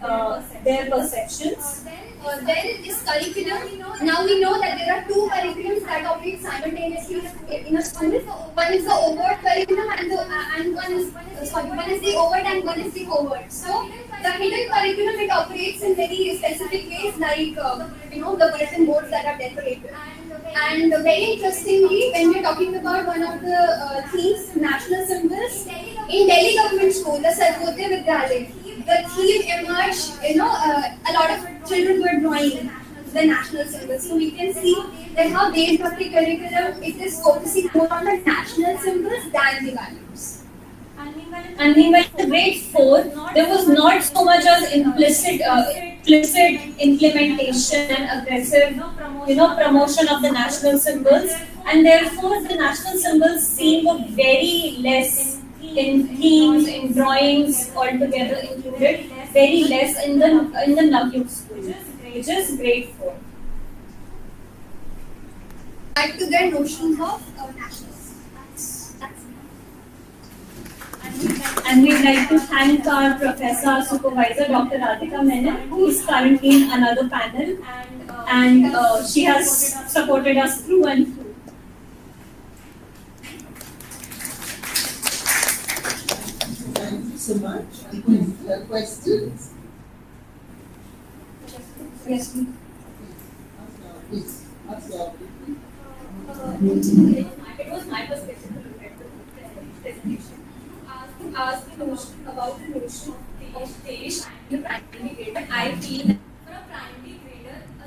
their perceptions. Then this curriculum, now we know that there are 2 curriculums that operate simultaneously in a school. One is the overt curriculum and one is the overt and one is the covert. So the hidden curriculum, it operates in very specific ways, like the bulletin boards that are decorated. And very interestingly, when we're talking about one of the themes, national symbols, in Delhi government school, the Sarvodaya Vidyalaya, the theme emerged, a lot of children were drawing the national symbols. So we can see that how Deshbhakti curriculum, it is focusing more on the national symbols than the values. And meanwhile, in grade 4, there was not so much as implicit implementation and aggressive, promotion of the national symbols, and therefore the national symbols seem very less in themes, in drawings altogether included, very less in the Navayug school, which is grade 4. Add to their notions of nationalism. And we'd like to thank our professor, supervisor, Dr. Radhika Menon, who is currently in another panel, and she has supported us through and through. Thank you so much. Questions? Yes, please. Please, ask your It was my perspective to look at the presentation. Ask the notion about the notion of Desh in the primary grader. I feel that for a primary grader, the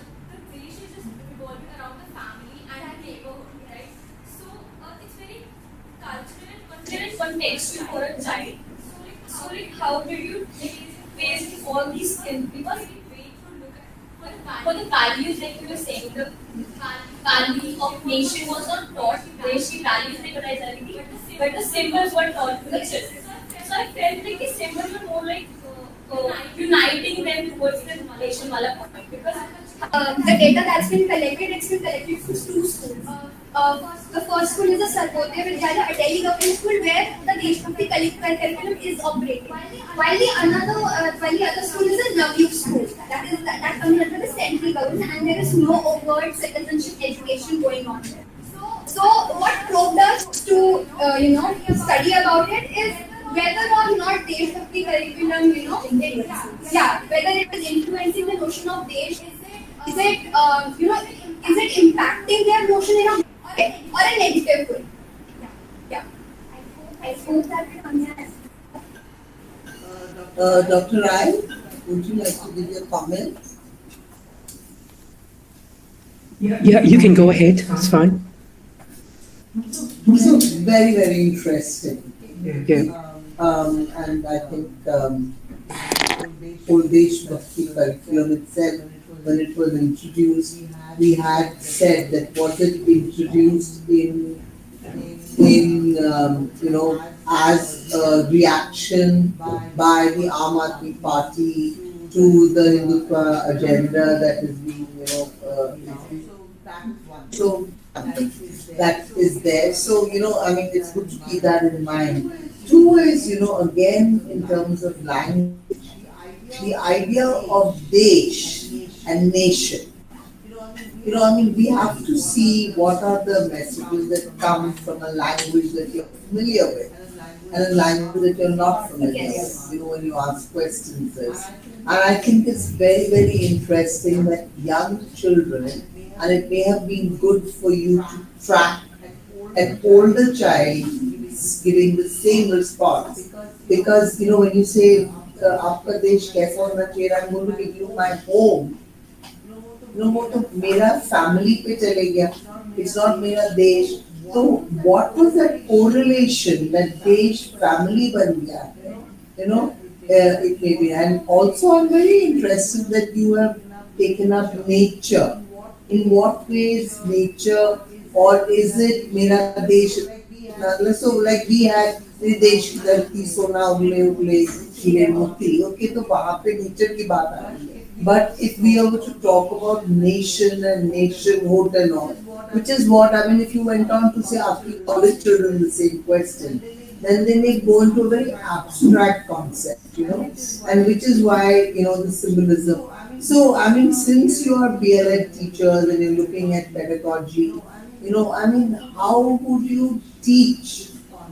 Desh is just revolving around the family and the neighborhood, right? So it's very cultural and contextual for a child. So how did you raise all these skills because for the values like you were saying, the values of nation was not taught. Deshi values they were identity, but the symbols were taught to the children. So I felt like the symbols were more like uniting them towards the nation wala point because the data that's been collected, it's been collected from two schools. The first school is a Sarvodaya Vidyalaya, a Delhi government school where the Deshbhakti curriculum is operating. While the other school is a Navayug school. That comes under the central government and there is no overt citizenship education going on there. So what probed us to study about it is whether or not Deshbhakti curriculum, whether it is influencing the notion of Desh, is it impacting their notion in a good way or a negative way? Yeah. I hope that it answers. Dr. Rai, would you like to give your comment? Yeah, you can go ahead. It's fine. So very, very interesting. Yeah. And I think whole Deshbhakti curriculum itself, when it was introduced, we had said that was it introduced as a reaction by the Aam Aadmi Party to the Hindutva agenda that is being, so that is there. So, it's good to keep that in mind. Two is, again, in terms of language, the idea of Desh and nation. We have to see what are the messages that come from a language that you're familiar with and a language that you're not familiar with, when you ask questions. And I think it's very, very interesting that young children, and it may have been good for you to track an older child giving the same response. Because, when you say, Aapka Desh kaisa hona chahiye, I'm going to give you my home. वो तो मेरा family पे चले गया. It's not मेरा देश. So what was that correlation that देश family बन गया? It may be. And also I'm very interested that you have taken up nature. In what ways nature, or is it मेरा देश? So like we had देश की धरती सोना उगले उगले हीरे मोती. Okay, तो वहाँ पे nature की बात आ रही है. But if we are to talk about nation and nationhood and all, which is what, if you went on to say, asking college children the same question, then they may go into a very abstract concept, and which is why, the symbolism. So, since you are BLEd teachers and you're looking at pedagogy, how would you teach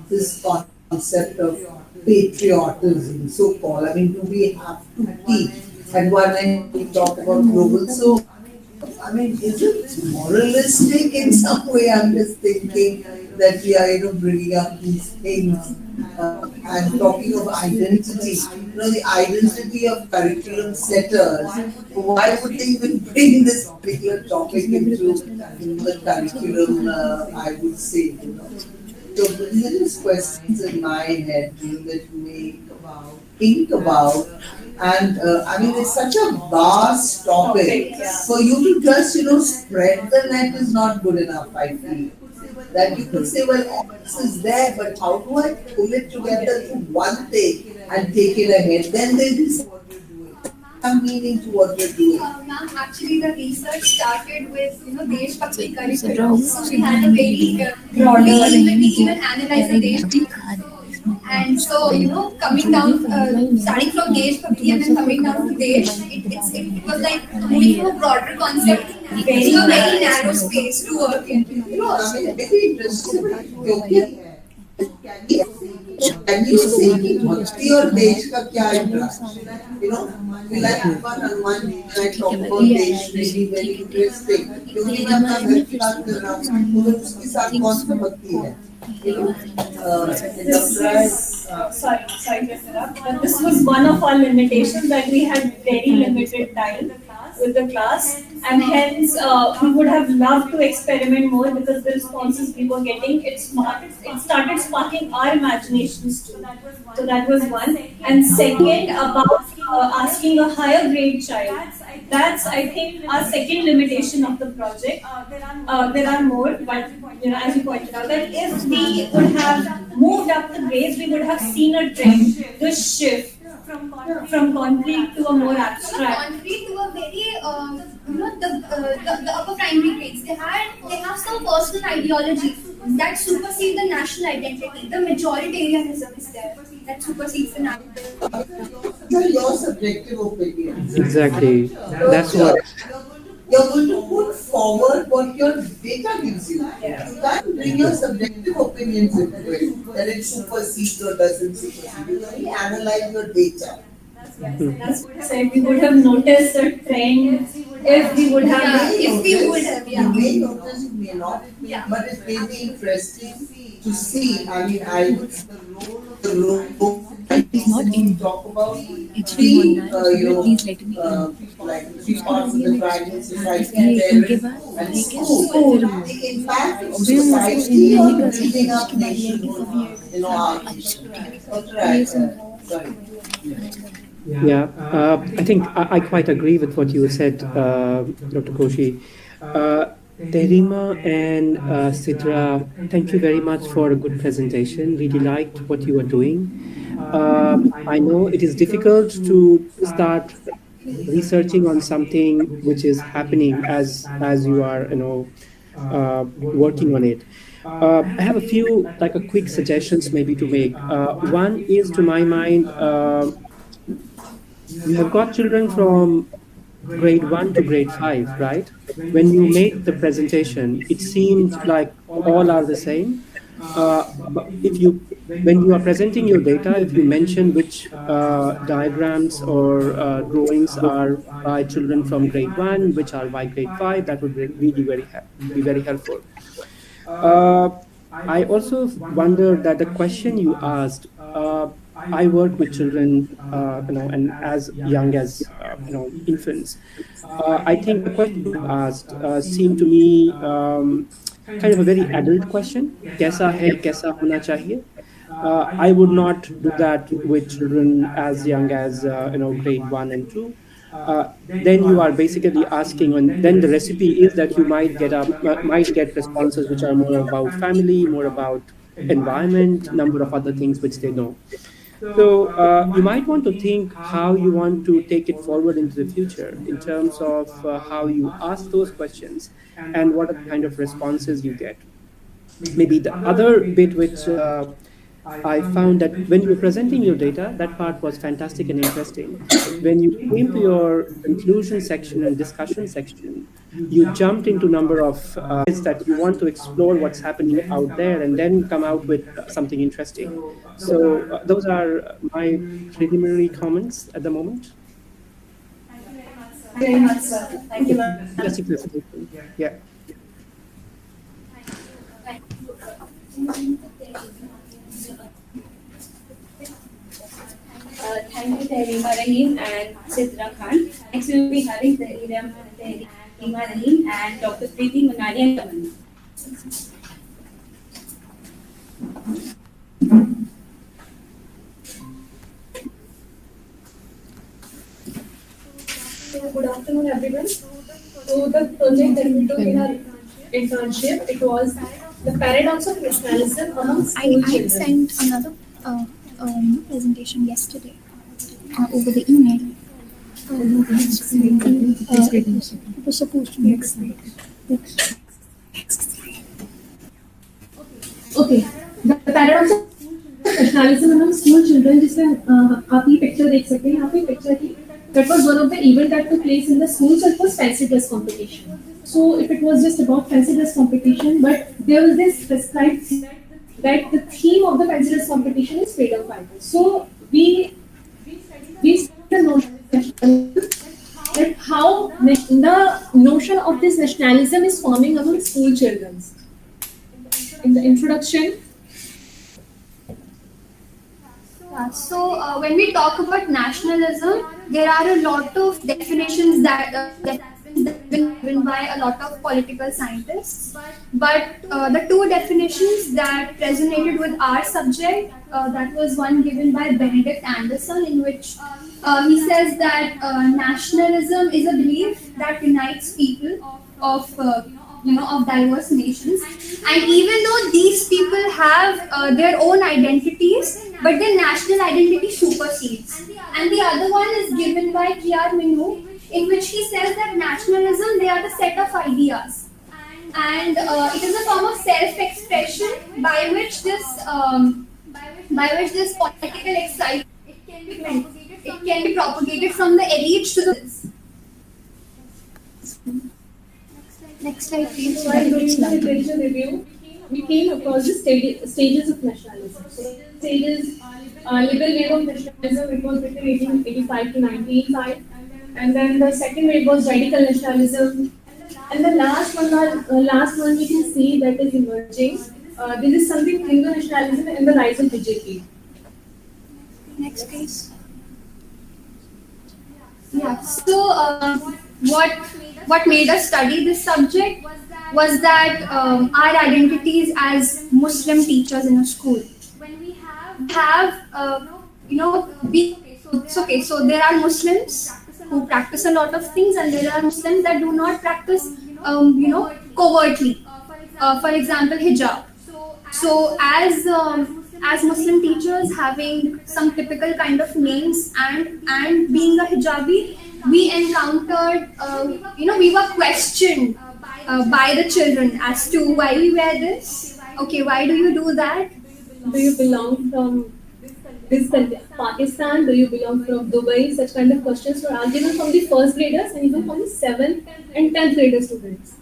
this concept of patriotism, so-called? Do we have to teach? At one end, we talk about global. So, is it moralistic in some way? I'm just thinking that we are, bringing up these things and talking of identity. The identity of curriculum setters. Why would they even bring this particular topic into the curriculum? I would say, So, these are just questions in my head that you may think about. And it's such a vast topic. For you to just, spread the net is not good enough, I feel. That you could say, well, all this is there, but how do I pull it together to one thing and take it ahead? Then there is some meaning to what you're doing. Ma'am, actually the research started with, Deshbhakti curriculum. So we had a very broader, we even analyzed the Deshbhakti. And so, coming down, starting from Deshbhakti and then coming down to Desh, it was like moving to a broader concept, very narrow space to work in. Very interesting. Can you say Bhakti or Desh का क्या interaction? We like one I talk about Desh, really very interesting. क्योंकि मैं अपना घर की बात कर रहा हूँ, तो उसके साथ कौन सा भक्ति है? Sorry to interrupt, but this was one of our limitations, that we had very limited time with the class, and hence we would have loved to experiment more because the responses we were getting, it started sparking our imaginations too. So that was one. And second, about asking a higher grade child. That's, I think, our second limitation of the project. There are more, but as you pointed out, that if we would have moved up the grades, we would have seen a trend, the shift from concrete to a more From abstract. concrete to a very, the upper primary grades. They have some personal ideology that supersedes the national identity. The majoritarianism is there that supersedes the national. Your subjective opinion. Exactly. That's what. You're going to put forward what your data gives you. You can't bring your subjective opinions into it, that it supersedes or doesn't supersede. You only analyze your data. That's what I said. We would have noticed a trend if we would have. If we would have, You may notice, you may not, but it may be interesting to see. I mean, I would the role talk about three, like three parts of the triangle: society, parents, and school. The impact of society on building up nationhood, sorry. Yeah, I think I quite agree with what you said, Dr. Koshi. Terima and Sidra, thank you very much for a good presentation. Really liked what you were doing. I know it is difficult to start researching on something which is happening as you are, working on it. I have a few, like a quick suggestions maybe to make. One is, to my mind, you have got children from grade 1 to grade 5, right? When you make the presentation, it seems like all are the same. But when you are presenting your data, if you mention which diagrams or drawings are by children from grade 1, which are by grade 5, that would really be very helpful. I also wonder that the question you asked, I work with children, and as young as infants. I think the question you asked seemed to me kind of a very adult question. Kaisa hai, kaisa hona chahiye? I would not do that with children as young as grade 1 and 2. Then you are basically asking, and then the recipe is that you might get responses which are more about family, more about environment, number of other things which they know. So you might want to think how you want to take it forward into the future in terms of how you ask those questions and what are the kind of responses you get. Maybe the other bit which I found that when you were presenting your data, that part was fantastic and interesting. When you came to your conclusion section and discussion section, you jumped into number of bits that you want to explore what's happening out there and then come out with something interesting. So those are my preliminary comments at the moment. Very much, sir. Thank you, ma'am. Fantastic presentation. Yeah. Thank you, Terima Rahim and Sidra Khan. Next, we will be having Terima Rahim and Dr. Preeti Munani and Tamanna. So, good afternoon, everyone. So, the project that we took in our internship, it was the paradox of nationalism among school I children. sent another presentation yesterday over the email. It was supposed to be next slide. Okay, the paradox of nationalism among school children, जिसमें आप ये picture देख सकते हैं यहाँ पे picture की that was one of the events that took place in the school. So it was fancy dress competition. So if it was just about fancy dress competition, but there was this prescribed that the theme of the fancy dress competition is freedom fighters. So we that how the notion of this nationalism is forming among school children. In the introduction. So when we talk about nationalism, there are a lot of definitions that have been given by a lot of political scientists. But the two definitions that resonated with our subject, that was one given by Benedict Anderson, in which He says that nationalism is a belief that unites people of of diverse nations, and even though these people have their own identities, but their national identity supersedes. And the other one is given by Pierre Minu, in which he says that nationalism, they are the set of ideas, and it is a form of self-expression by which this political excitement, it can be propagated from the elite to the. Next slide, please. While doing the literature review, we came across the stages of nationalism. So the stages, liberal wave of nationalism, it was between 1885 to 1905, and then the second wave was radical nationalism, and the last one we can see that is emerging. This is something Hindu nationalism and the rise of BJP. Next, please. Yeah. So what made us study this subject was that our identities as Muslim teachers in a school have it's okay. So there are Muslims who practice a lot of things, and there are Muslims that do not practice covertly. For example, hijab. So as Muslim teachers having some typical kind of names and being a hijabi, we encountered, we were questioned by the children as to why we wear this. Okay, why do you do that? Do you belong from this country, Pakistan? Do you belong from Dubai? Such kind of questions were asked even from the first graders and even from the 7th and 10th grader students.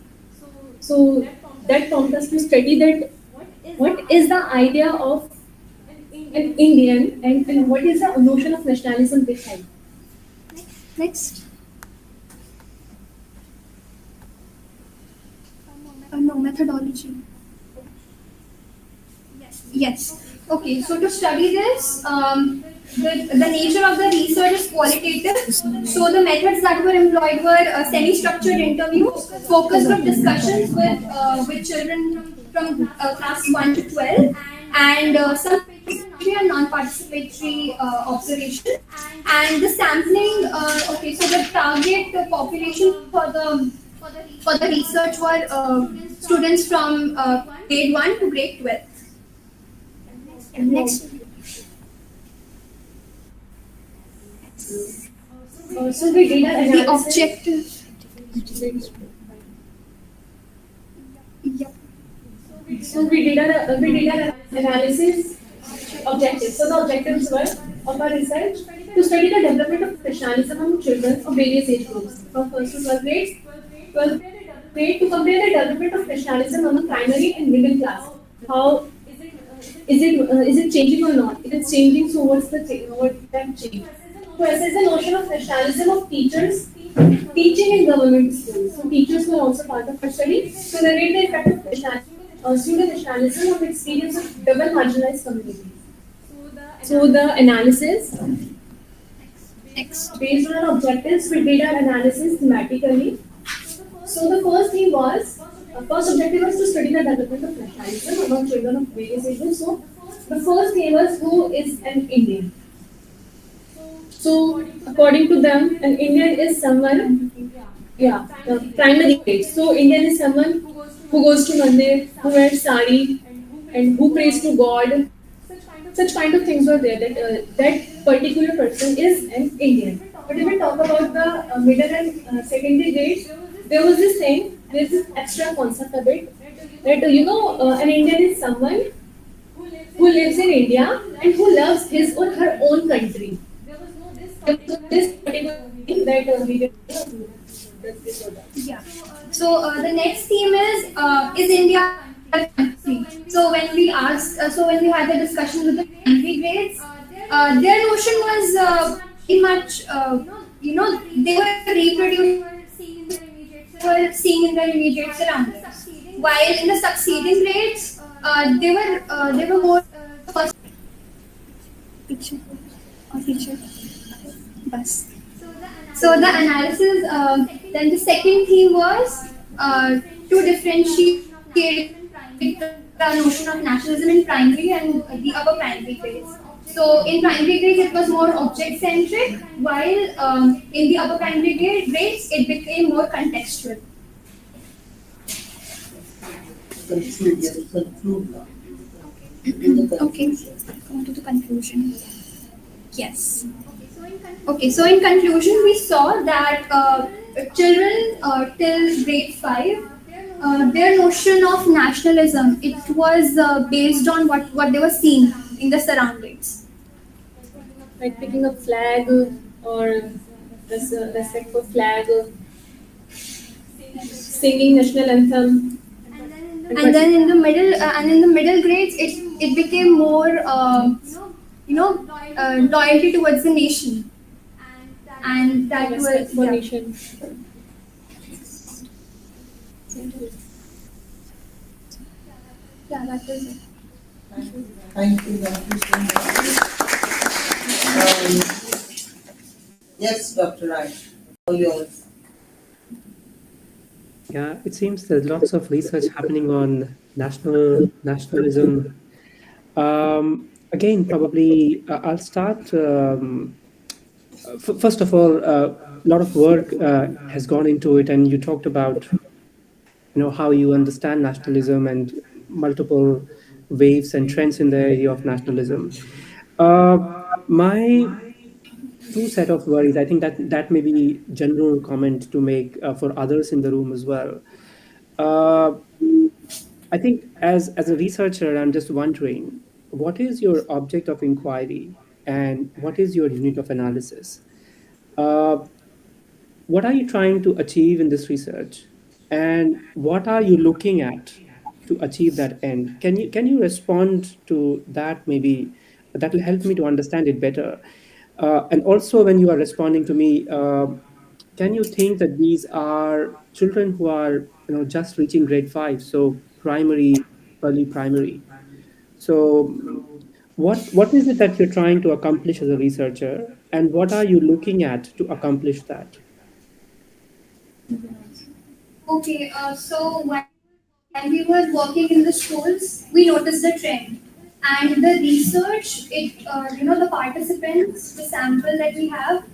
So that prompted us to study that what is the idea of an Indian and what is the notion of nationalism behind. Next. No, methodology. Yes. Okay, so to study this, the nature of the research is qualitative. So the methods that were employed were semi-structured interviews, focus group discussions with children from class 1 to 12, and some participatory and non-participatory observation. And the sampling, so the target population for the research were students from grade 1 to grade 12. Next. So we did an The analysis. objective. Yep. So we did an analysis objectives. So the objectives were of our research to study the development of nationalism among children of various age groups, from 1st to 12th grades. 12th grade to compare the development of nationalism among primary and middle class. How is it changing or not? If it's changing, so what's the that change? To assess the notion of nationalism of teachers teaching in government schools. So teachers were also part of our study to narrate the effect of student nationalism on the experience of double marginalized communities. So the analysis, based on our objectives, we did our analysis thematically. So the first thing was, first objective was to study the development of nationalism among children of various ages. So the first thing was, who is an Indian? So according to them, an Indian is someone, the primary grade. So Indian is someone who goes to mandir, who wears sari, and who prays to God. Such kind of things were there, that that particular person is an Indian. But if we talk about the middle and secondary grades, there was this thing, there's this extra concept of it, that an Indian is someone who lives in India and who loves his or her own country. This particular thing that we did. Yeah. So the next theme is India a country? So when we had the discussion with the primary grades, their notion was pretty much, they were reproducing, were seeing in their immediate surroundings. While in the succeeding grades, they were more first. Picture. Or feature. Bus. So the analysis, then the second theme was to differentiate the notion of nationalism in primary and the upper primary grades. So in primary grades it was more object centric, while in the upper primary grades it became more contextual. Conclude now. Okay, going to the conclusion. Yes. Okay, so in conclusion, we saw that children till grade 5, their notion of nationalism, it was based on what they were seeing in the surroundings. Like picking a flag or respect for flag, singing national anthem. And then in the middle grades, it became more loyalty towards the nation, and that was Respect for yeah. nation. Yeah, that was it. Thank you so much. Yes, Dr. Rai, all yours. Yeah, it seems there's lots of research happening on nationalism. Again, probably I'll start. First of all, a lot of work has gone into it, and you talked about, how you understand nationalism and multiple waves and trends in the area of nationalism. My two set of worries, I think that may be general comment to make for others in the room as well. I think as a researcher, I'm just wondering, what is your object of inquiry and what is your unit of analysis? What are you trying to achieve in this research, and what are you looking at to achieve that end? Can you respond to that? Maybe that will help me to understand it better. And also, when you are responding to me, can you think that these are children who are just reaching grade 5, so primary, early primary? So what is it that you're trying to accomplish as a researcher, and what are you looking at to accomplish that? Okay, so when we were working in the schools, we noticed the trend. And the research, the participants, the sample that we have,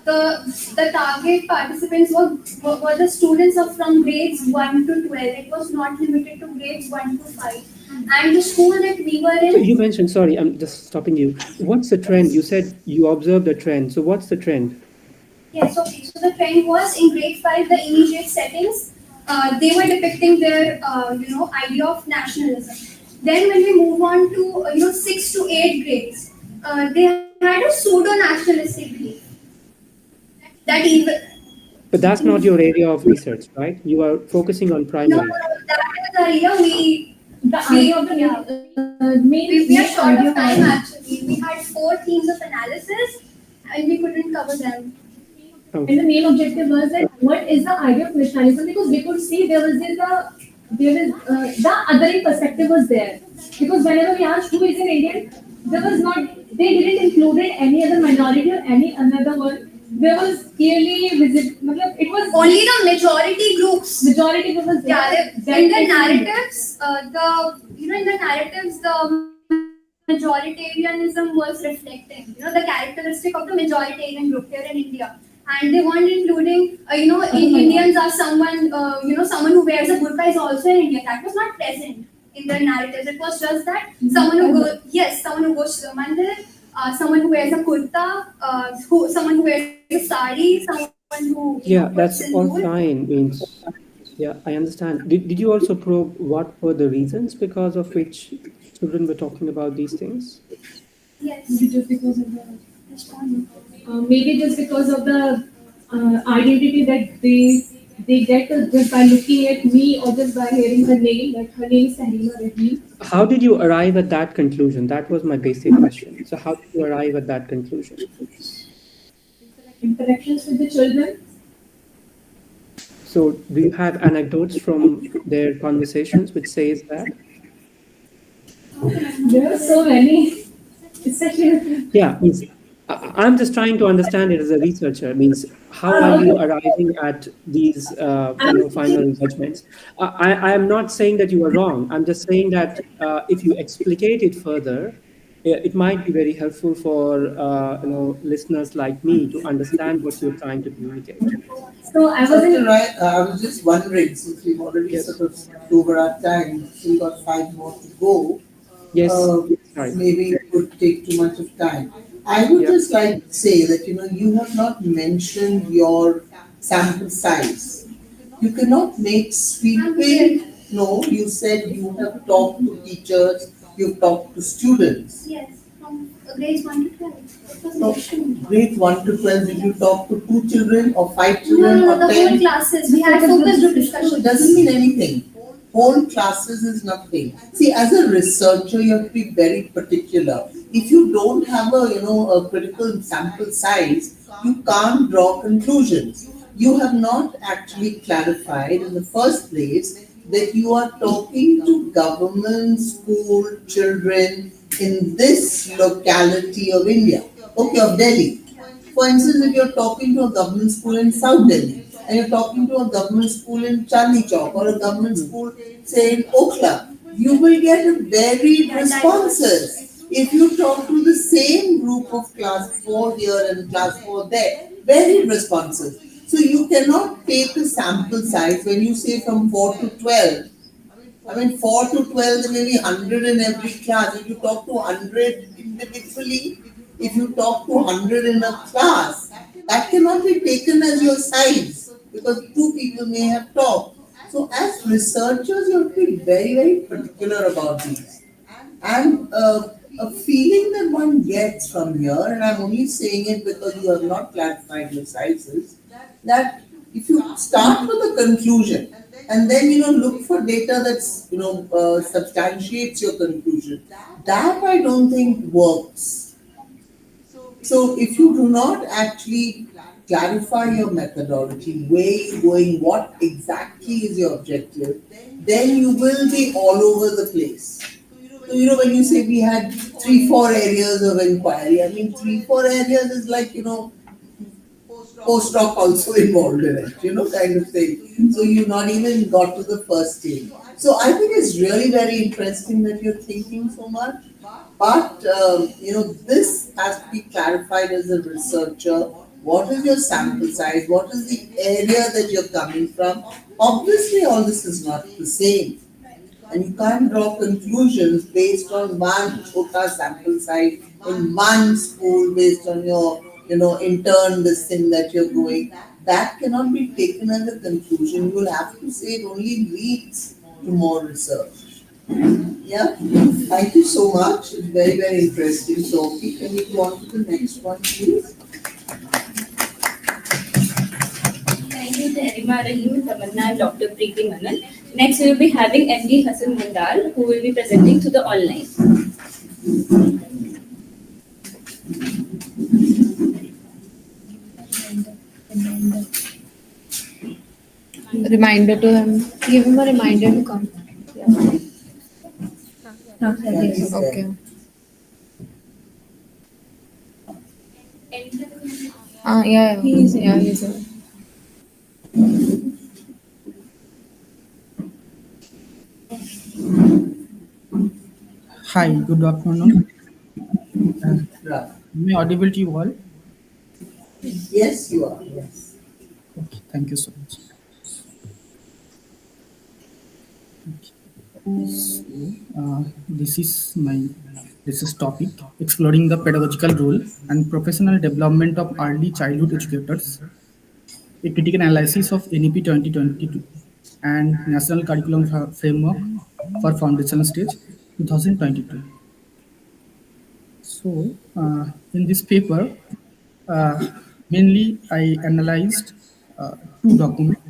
the target participants were the students from grades 1 to 12. It was not limited to grades 1 to 5. And the school that we were So in, you mentioned, sorry, I'm just stopping you. What's the trend? You said you observed a trend. So what's the trend? yes, okay. So the trend was in grade 5, the immediate settings, they were depicting their, idea of nationalism. Then when we move on to, 6 to 8 grades, they had a pseudo-nationalistic belief. That even, But that's not your area of research, right? You are focusing on no, primary. that is the area The idea of the we are short of time actually. We had 4 themes of analysis and we couldn't cover them. Okay. And the main objective was that what is the idea of nationalism? Because we could see the othering perspective was there. Because whenever we asked who is an Indian, they didn't include any other minority or any another one. There was clearly visible. It was Only the majority groups. majority group was there. Yeah, in the narratives, the majoritarianism was reflecting, the characteristic of the majoritarian group here in India. And they weren't including, Indians are someone, someone who wears a burqa is also an Indian. That was not present in the narratives. It was just that someone who goes to the mandir, someone who wears a kurta, someone who wears a sari, someone who Yeah, puts that's all sindoor. fine. Means, yeah, I understand. Did you also probe what were the reasons because of which children were talking about these things? Yes. Maybe just because of the identity that they get just by looking at me or just by hearing her name, like her name is Sahrina Rahim. How did you arrive at that conclusion? That was my basic question. So how did you arrive at that conclusion? Interactions with the children. So do you have anecdotes from their conversations which says that? There are so many. It's such a Yeah, means I'm just trying to understand it as a researcher. Means how are you arriving at these final judgments? I am not saying that you are wrong. I'm just saying that if you explicate it further, it might be very helpful for listeners like me to understand what you're trying to communicate. So I was Dr. in. Roy, I was just wondering, since we've already Yes. sort of over our time, still got 5 more to go, Yes. uh, Sorry. maybe it would take too much of time. I would Yeah. just like to say that you have not mentioned your sample size. You cannot make sweeping. No, you said you have talked to teachers, you've talked to students. Yes, from grades 1 to 12. It was No, mentioned. grade 1 to 12, did you talk to 2 children or 5 No, children no, or the 10? whole classes. We had focus group It discussions. doesn't mean anything. Whole classes is nothing. See, as a researcher, you have to be very particular. If you don't have a critical sample size, you can't draw conclusions. You have not actually clarified in the first place that you are talking to government school children in this locality of India, okay, of Delhi. For instance, if you're talking to a government school in South Delhi and you're talking to a government school in Chandni Chowk or a government school, say in Okhla, you will get varied responses. If you talk to the same group of class 4 here and class 4 there, varied responses. So you cannot take a sample size when you say from 4 to 12. I mean, 4 to 12, there may be 100 in every class. If you talk to 100 individually, if you talk to 100 in a class, that cannot be taken as your size because 2 people may have talked. So, as researchers, you have to be very, very particular about these. And a feeling that one gets from here, and I'm only saying it because you have not clarified your sizes, that if you start with a conclusion and then look for data that's substantiates your conclusion, that I don't think works. So if you do not actually clarify your methodology, where you're going, what exactly is your objective, then you will be all over the place. So, when you say we had 3, 4 areas of inquiry, I mean, 3, 4 areas is like, postdoc also involved in it, kind of thing. So you not even got to the first stage. So I think it's really very interesting that you're thinking so much. But, this has to be clarified as a researcher. What is your sample size? What is the area that you're coming from? Obviously, all this is not the same. And you can't draw conclusions based on one chota sample size in one school based on your, intern, this thing that you're doing. That cannot be taken as a conclusion. You will have to say it only leads to more research. Yeah, thank you so much. It's very, very interesting. So, can we go on to the next one, please? Thank you, Terima Rahim, Tamanna, and Dr. Preeti Manan. Next, we will be having MD Hassan Mandal, who will be presenting to the online. Reminder to him. Give him a reminder to come. Okay. Yeah. He's here. Hi, good afternoon. Right. Am I audible to you all? Yes, you are. Yes. Okay, thank you so much. This is topic exploring the pedagogical role and professional development of early childhood educators, a critical analysis of NEP 2022 and National Curriculum Framework for Foundational Stage 2022. So, in this paper, mainly I analyzed 2 documents,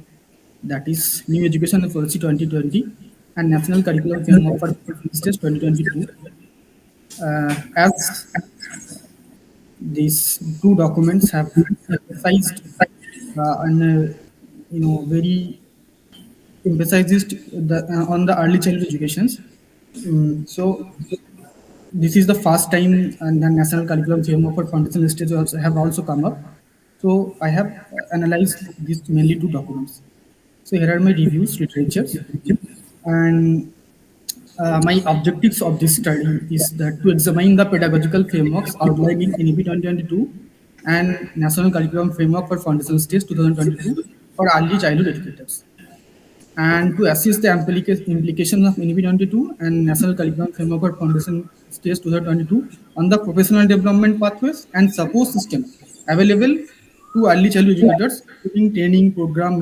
that is New Education Policy 2020 and National Curriculum Framework for Stage 2022. As these 2 documents have emphasized very emphasized on the early childhood educations. So this is the first time and the National Curriculum Framework for Foundational Stage have also come up. So I have analyzed these mainly 2 documents. So here are my reviews, literatures, and My objectives of this study is that to examine the pedagogical frameworks outlined in NEP 2022 and National Curriculum Framework for Foundation Stage 2022 for early childhood educators, and to assess the implications of NEP 22 and National Curriculum Framework for Foundation Stage 2022 on the professional development pathways and support system available to early childhood educators, including training, program,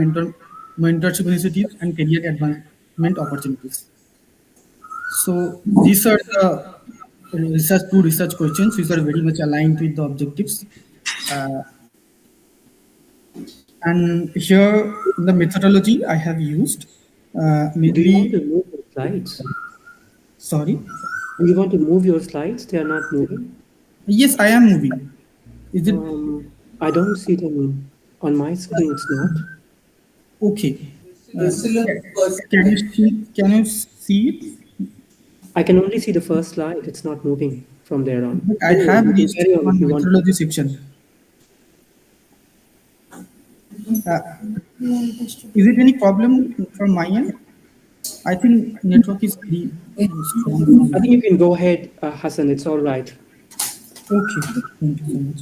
mentorship initiatives, and career advancement opportunities. So these are the two research questions which are very much aligned with the objectives. Uh, and here in the methodology I have used Do you want mainly. to move your slides? Sorry. Do you want to move your slides? They are not moving. Yes, I am moving. Is it I don't see them on my screen. It's not. okay? Can Can you see it? I can only see the first slide. It's not moving from there on. But I have You can reached carry on on if you want. methodology section. Is it any problem from my end? I think network is very strong. I think you can go ahead, Hassan. It's all right. Okay. Thank you so much.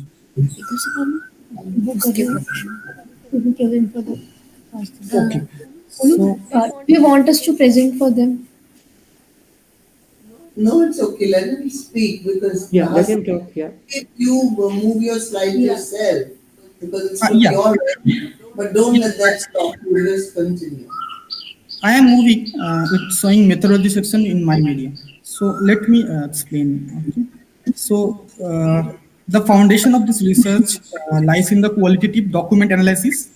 Okay. So Do you want us to present for them? No, it's okay. Let him speak because Yeah, let him talk. Yeah. if you move your slide yourself because it's yeah. your right, but don't let that stop you. Just continue. I am moving. It's showing methodology section in my media. So let me explain. Okay. So the foundation of this research lies in the qualitative document analysis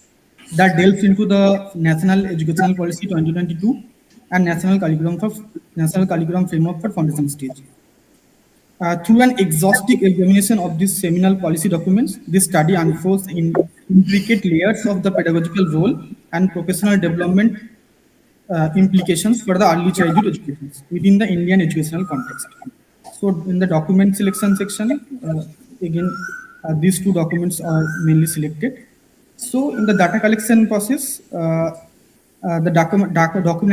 that delves into the National Educational Policy 2022 and National Curriculum Framework for Foundation Stage. Through an exhaustive examination of these seminal policy documents, this study unfolds in intricate layers of the pedagogical role and professional development implications for the early childhood education within the Indian educational context. So in the document selection section, again, these two documents are mainly selected. So in the data collection process, the document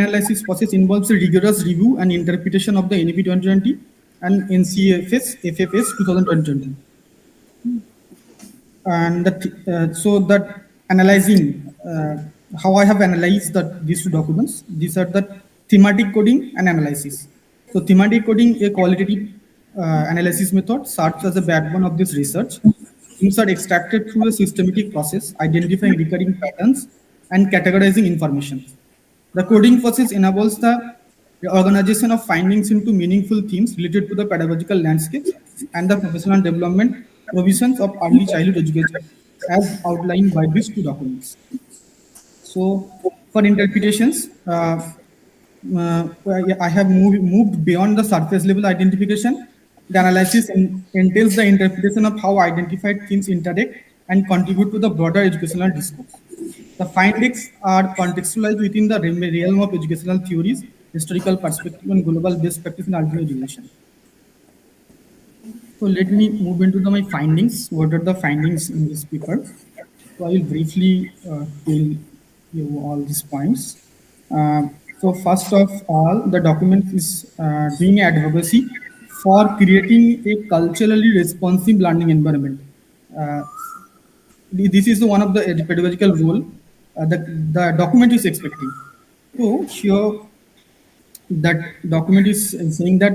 analysis process involves a rigorous review and interpretation of the NEP 2020 and NCFS FFS 2020. And so that analyzing how I have analyzed these two documents, these are the thematic coding and analysis. So thematic coding, a qualitative analysis method, serves as the backbone of this research. Themes are extracted through a systematic process, identifying recurring patterns and categorizing information. The coding process enables the organization of findings into meaningful themes related to the pedagogical landscape and the professional development provisions of early childhood education as outlined by these two documents. So for interpretations, I have moved beyond the surface level identification. The analysis entails the interpretation of how identified themes interact and contribute to the broader educational discourse. The findings are contextualized within the realm of educational theories, historical perspective, and global best practice in early education. So let me move into my findings. What are the findings in this paper? So I will briefly tell you all these points. So first of all, the document is doing advocacy for creating a culturally responsive learning environment. This is one of the pedagogical role the document is expecting. So here, that document is saying that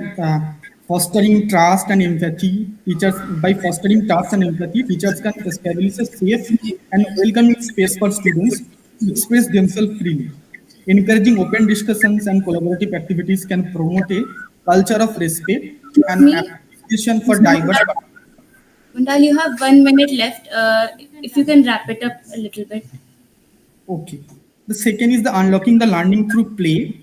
fostering trust and empathy, teachers by fostering trust and empathy, teachers can establish a safe and welcoming space for students to express themselves freely. Encouraging open discussions and collaborative activities can promote a culture of respect and appreciation for diverse. Kundal, you have 1 minute left. If you can wrap it up a little bit. Okay. The second is the unlocking the learning through play.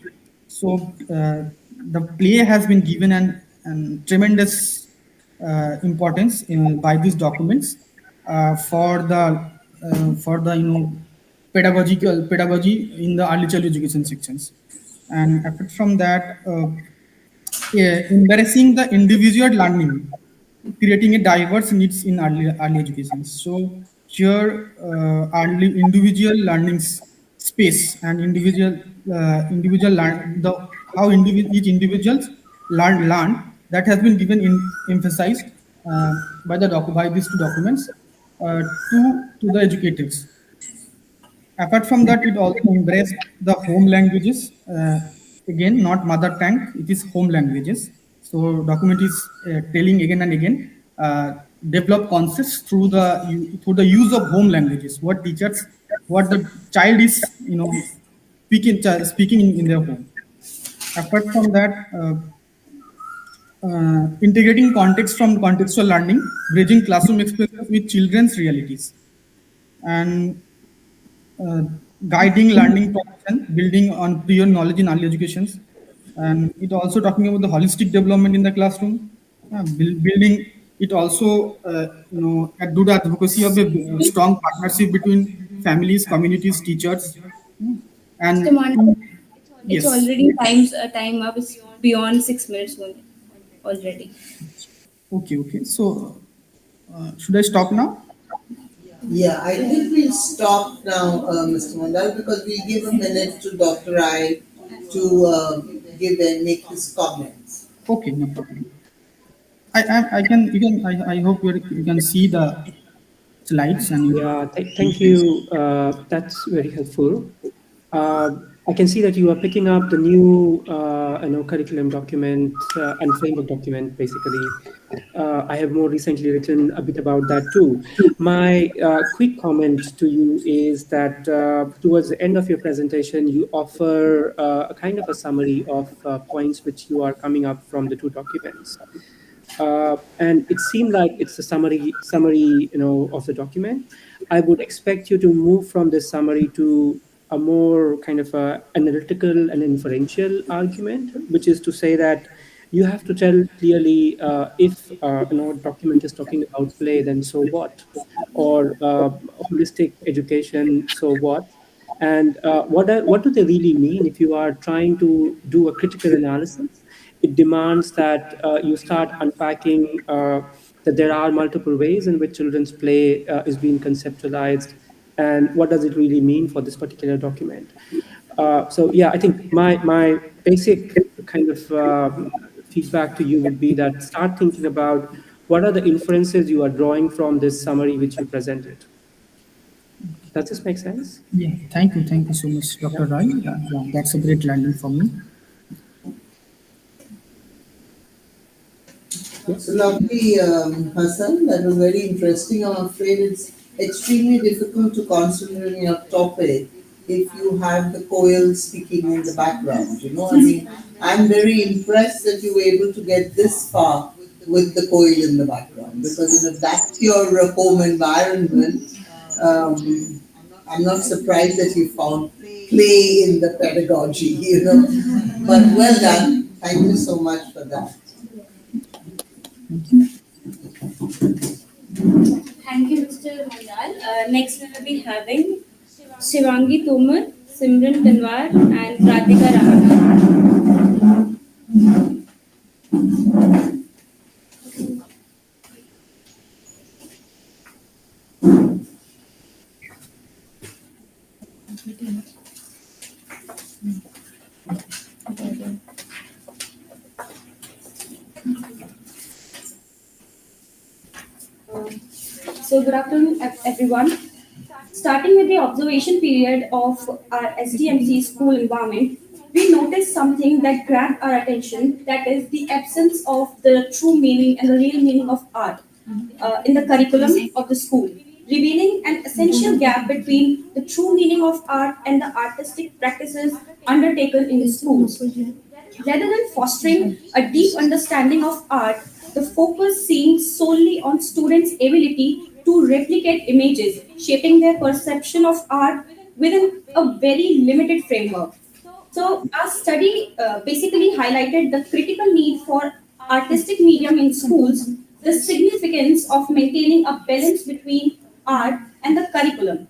So the play has been given an tremendous importance by these documents for the pedagogy in the early childhood education sections. And apart from that, embarrassing the individual learning, creating a diverse needs in early education. So here, individual learning space and individual learn the how each individuals learn that has been given emphasized by by these two documents to the educators. Apart from that, it also embraced the home languages. Again, not mother tongue, it is home languages. So document is telling again and again, develop concepts through the use of home languages. What the child is, speaking in their home. Apart from that, integrating context from contextual learning, bridging classroom experiences with children's realities, and guiding learning progression, building on prior knowledge in early educations, and it also talking about the holistic development in the classroom, building it also do the advocacy of a strong partnership between families, communities, teachers, and Mr. Mandal, it's yes. already time up. It's beyond 6 minutes already. Okay. So should I stop now? Yeah, I think we'll stop now, Mr. Mandal, because we'll give a minute to Dr. I to make his comments. Okay, no problem. I hope you can see the slides and Yeah, thank you. That's very helpful. I can see that you are picking up the new, curriculum document and framework document. Basically, I have more recently written a bit about that too. My quick comment to you is that towards the end of your presentation, you offer a kind of a summary of points which you are coming up from the two documents. And it seemed like it's a summary, of the document. I would expect you to move from this summary to a more kind of analytical and inferential argument, which is to say that you have to tell clearly if document is talking about play, then so what, or holistic education, so what, and what do they really mean if you are trying to do a critical analysis. It demands that you start unpacking that there are multiple ways in which children's play is being conceptualized, and what does it really mean for this particular document. So yeah, I think my basic kind of feedback to you would be that start thinking about what are the inferences you are drawing from this summary which you presented. Does this make sense? yeah, thank you so much, Dr. Rai. Yeah, that's a great landing for me. It's lovely, Hassan. That was very interesting. I'm afraid it's extremely difficult to concentrate on your topic if you have the coil speaking in the background. I'm very impressed that you were able to get this far with the coil in the background, because if that's your home environment, I'm not surprised that you found play in the pedagogy, But well done. Thank you so much for that. Thank you, Mr. Mandal. Next, we will be having Shivangi Tomar, Simran Tanwar, and Radhika Rahana. So good afternoon, everyone. Starting with the observation period of our SDMC school environment, we noticed something that grabbed our attention, that is the absence of the true meaning and the real meaning of art in the curriculum of the school, revealing an essential gap between the true meaning of art and the artistic practices undertaken in the schools. Rather than fostering a deep understanding of art, the focus seems solely on students' ability to replicate images, shaping their perception of art within a very limited framework. So, our study basically highlighted the critical need for artistic medium in schools, the significance of maintaining a balance between art and the curriculum,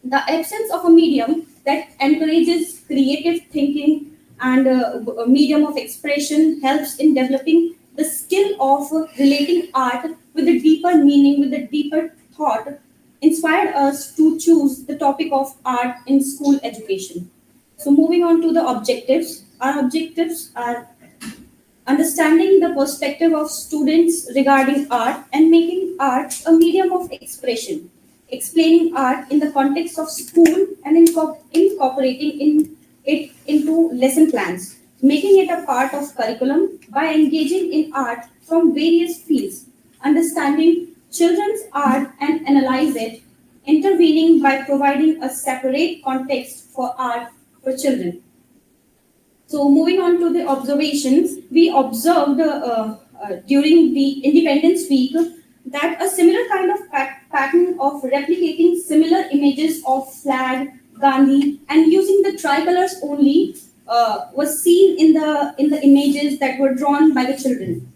the absence of a medium that encourages creative thinking and a medium of expression helps in developing the skill of relating art with a deeper meaning, with a deeper thought, inspired us to choose the topic of art in school education. So, moving on to the objectives. Our objectives are understanding the perspective of students regarding art and making art a medium of expression, explaining art in the context of school and incorporating it into lesson plans, making it a part of curriculum by engaging in art from various fields, understanding children's art and analyze it, intervening by providing a separate context for art for children. So moving on to the observations, we observed during the Independence Week that a similar kind of pattern of replicating similar images of flag, Gandhi, and using the tricolors only was seen in the images that were drawn by the children,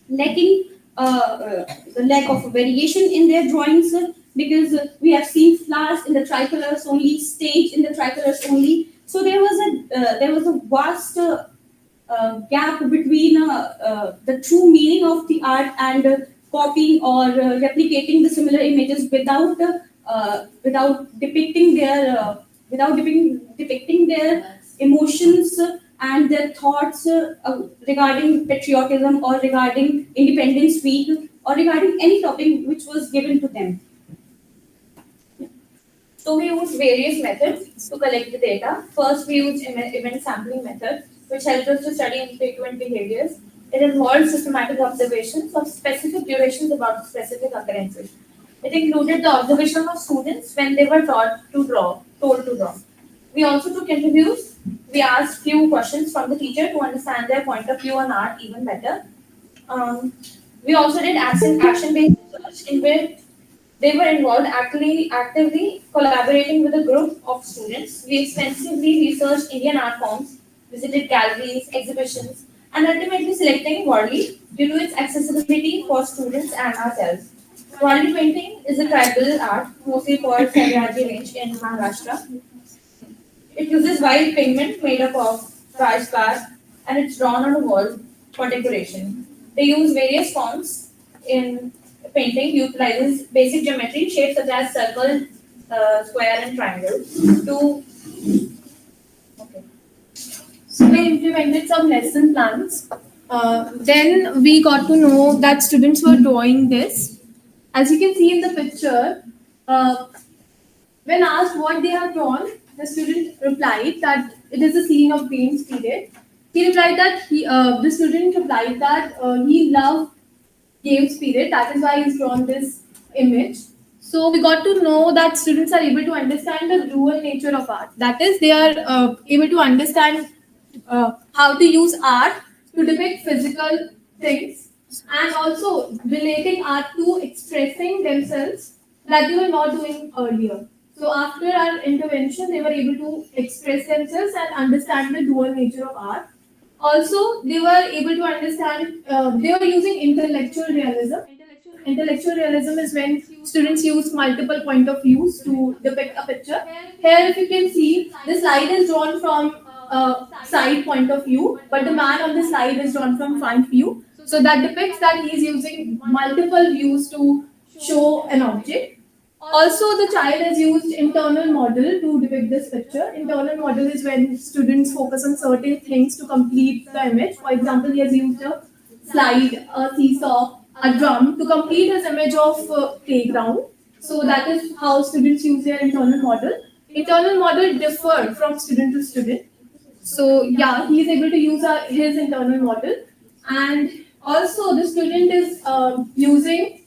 lacking the lack of variation in their drawings because we have seen flowers in the tricolors only, stage in the tricolors only. So there was a vast gap between the true meaning of the art and copying or replicating the similar images without depicting their emotions and their thoughts regarding patriotism or regarding Independence Week or regarding any topic which was given to them. So we use various methods to collect the data. First, we use event sampling method, which helps us to study infrequent behaviors. It involves systematic observations of specific durations about specific occurrences. It included the observation of students when they were told to draw. We also took interviews. We asked few questions from the teacher to understand their point of view on art even better. We also did action-based research in which they were involved actively collaborating with a group of students. We extensively researched Indian art forms, visited galleries, exhibitions, and ultimately selecting Warli due to its accessibility for students and ourselves. Warli painting is a tribal art, mostly called Sahyadri range in Maharashtra. It uses white pigment made up of dry spar and it's drawn on a wall for decoration. They use various forms in painting, utilizes basic geometry, shapes such as circle, square, and triangle. So we implemented some lesson plans. Then we got to know that students were drawing this. As you can see in the picture, when asked what they have drawn, the student replied that it is a scene of games period. He replied that the student replied that he loved games period. That is why he's drawn this image. So we got to know that students are able to understand the dual nature of art. That is, they are able to understand how to use art to depict physical things and also relating art to expressing themselves that they were not doing earlier. So after our intervention, they were able to express themselves and understand the dual nature of art. Also, they were able to understand, they were using intellectual realism. Intellectual realism is when students use multiple point of views to depict a picture. Here, if you can see, the slide is drawn from side point of view, but the man on the slide is drawn from front view. So that depicts that he is using multiple views to show an object. Also, the child has used internal model to depict this picture. Internal model is when students focus on certain things to complete the image. For example, he has used a slide, a seesaw, a drum to complete his image of playground. So that is how students use their internal model. Internal model differ from student to student. So yeah, he is able to use his internal model. And also the student is using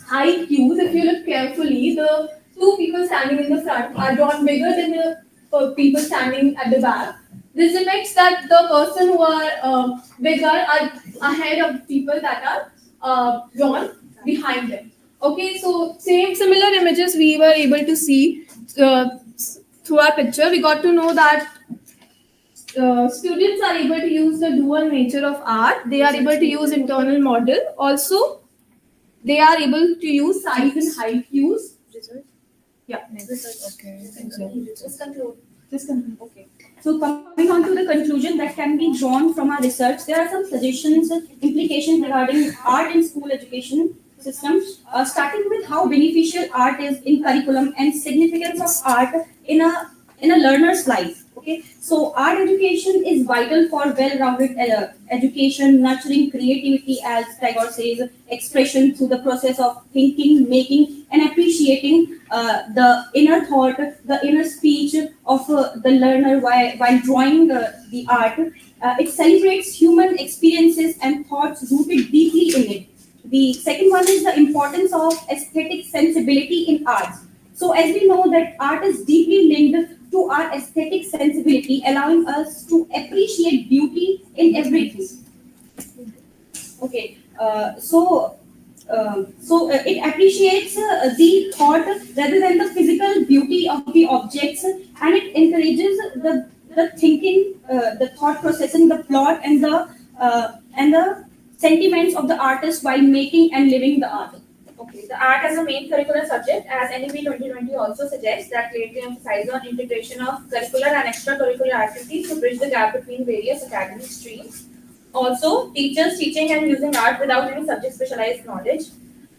high cues. If you look carefully, the two people standing in the front are drawn bigger than the people standing at the back. This depicts that the person who are bigger are ahead of people that are drawn behind them. Okay, so similar images we were able to see through our picture. We got to know that students are able to use the dual nature of art. They are able to use internal model. Also, they are able to use size and height cues. Yeah. Okay. Just conclude. Okay. So coming on to the conclusion that can be drawn from our research, there are some suggestions, implications regarding art in school education system, starting with how beneficial art is in curriculum and significance of art in a learner's life. Okay, so art education is vital for well-rounded education, nurturing creativity, as Tagore says, expression through the process of thinking, making, and appreciating the inner thought, the inner speech of the learner while drawing the art. It celebrates human experiences and thoughts rooted deeply in it. The second one is the importance of aesthetic sensibility in arts. So as we know that art is deeply linked to our aesthetic sensibility, allowing us to appreciate beauty in everything. Okay, it appreciates the thought rather than the physical beauty of the objects, and it encourages the thinking, the thought processing, the plot, and the sentiments of the artist while making and living the art. Okay, the art as a main curricular subject, as NEP 2020 also suggests, that greatly emphasizes on integration of curricular and extracurricular activities to bridge the gap between various academic streams. Also, teachers teaching and using art without any subject specialized knowledge.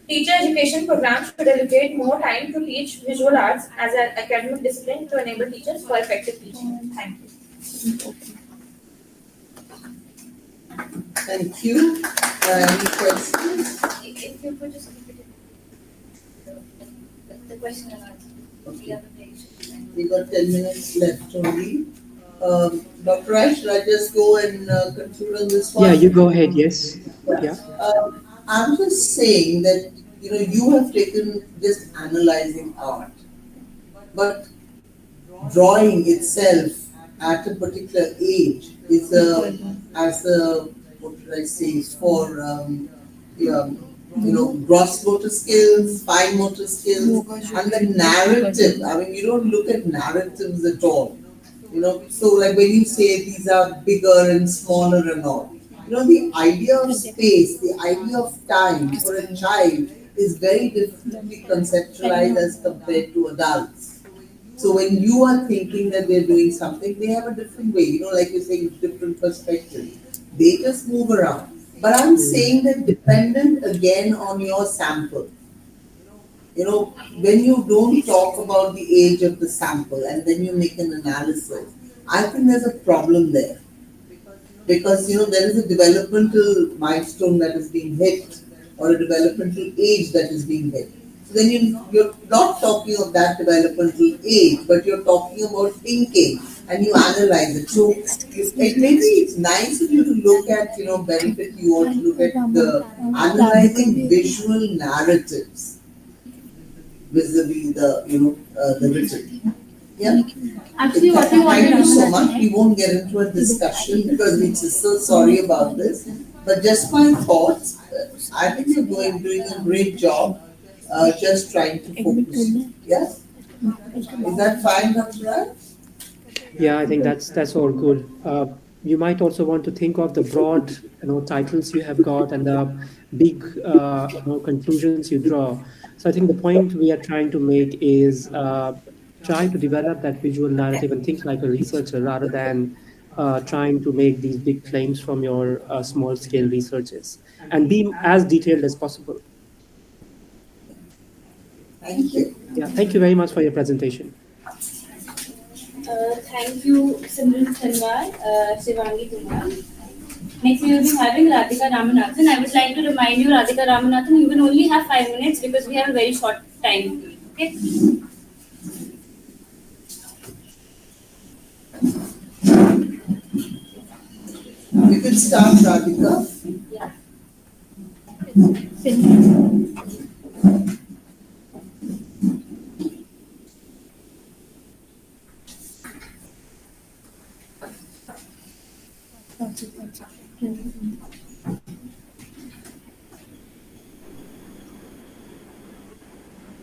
Teacher education programs should allocate more time to teach visual arts as an academic discipline to enable teachers for effective teaching. Thank you. Thank you. Any questions? If you could just repeat the question and answer. Okay. We got 10 minutes left only. Dr. Ash, should I just go and conclude on this one? Yeah, you go ahead. Yes. Yeah. I'm just saying that you have taken just analyzing art, but drawing itself at a particular age is what should I say, for gross motor skills, fine motor skills, and the narrative. I mean, you don't look at narratives at all. So like when you say these are bigger and smaller and all, the idea of space, the idea of time for a child is very differently conceptualized as compared to adults. So when you are thinking that they're doing something, they have a different way, like you're saying, different perspective. They just move around. But I'm saying that dependent again on your sample. When you don't talk about the age of the sample and then you make an analysis, I think there's a problem there. Because, there is a developmental milestone that is being hit or a developmental age that is being hit. So then you're not talking of that developmental age, but you're talking about thinking and you analyze it. So maybe it's nice of you to look at, benefit you or to look at the analyzing visual narratives vis-a-vis the written. Yeah. Actually, what we Thank wanted you so much. We won't get into a discussion because we're so sorry about this. But just my thoughts. I think you're doing a great job. Just trying to focus. Yes. Is that fine, Dr. Rai? Yeah, I think that's all good. You might also want to think of the broad, titles you have got and the big, conclusions you draw. So I think the point we are trying to make is try to develop that visual narrative and think like a researcher rather than trying to make these big claims from your small-scale researches, and be as detailed as possible. Thank you. Yeah, thank you very much for your presentation. Thank you, Simran Tanwar, Shivangi Kumar. Next, we will be having Radhika Ramanathan. I would like to remind you, Radhika Ramanathan, you will only have 5 minutes because we have a very short time. Okay? You can start, Radhika. Yeah.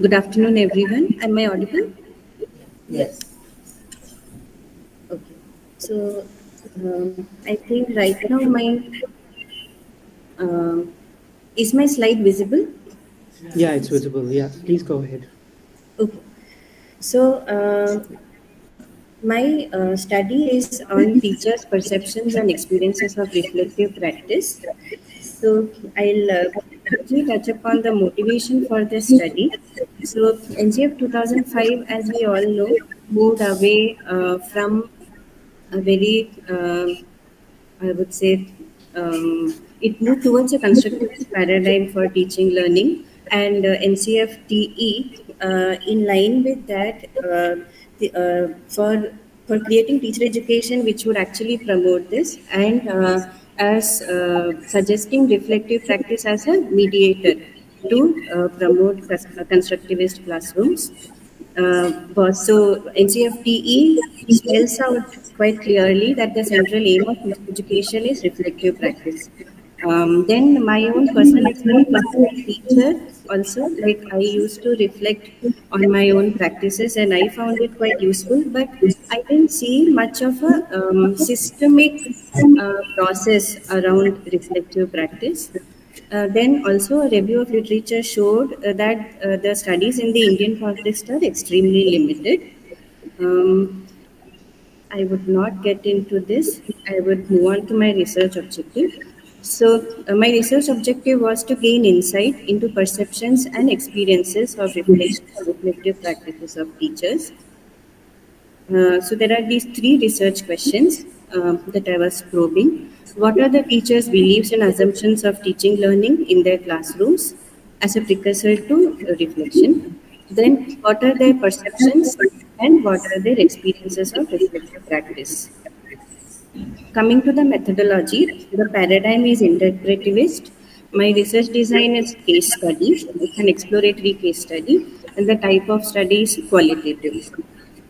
Good afternoon, everyone. Am I audible? Yes. Okay. So, I think right now is my slide visible? Yeah, it's visible. Yeah, please go ahead. Okay. So, my study is on teachers' perceptions and experiences of reflective practice. So, I'll quickly touch upon the motivation for this study. So, NCF 2005, as we all know, moved away from a very, I would say, it moved towards a constructivist paradigm for teaching learning, and NCFTE, in line with that, for creating teacher education, which would actually promote this, and as suggesting reflective practice as a mediator to promote constructivist classrooms. So NCFTE spells out quite clearly that the central aim of education is reflective practice. Then my own personal experience as a teacher also, like I used to reflect on my own practices and I found it quite useful, but I didn't see much of a systemic process around reflective practice. Then also a review of literature showed that the studies in the Indian context are extremely limited. I would not get into this. I would move on to my research objective. So my research objective was to gain insight into perceptions and experiences of reflection or reflective practices of teachers. So there are these three research questions that I was probing. What are the teachers' beliefs and assumptions of teaching learning in their classrooms as a precursor to reflection? Then what are their perceptions and what are their experiences of reflective practice? Coming to the methodology, the paradigm is interpretivist. My research design is case study. It's an exploratory case study, and the type of study is qualitative.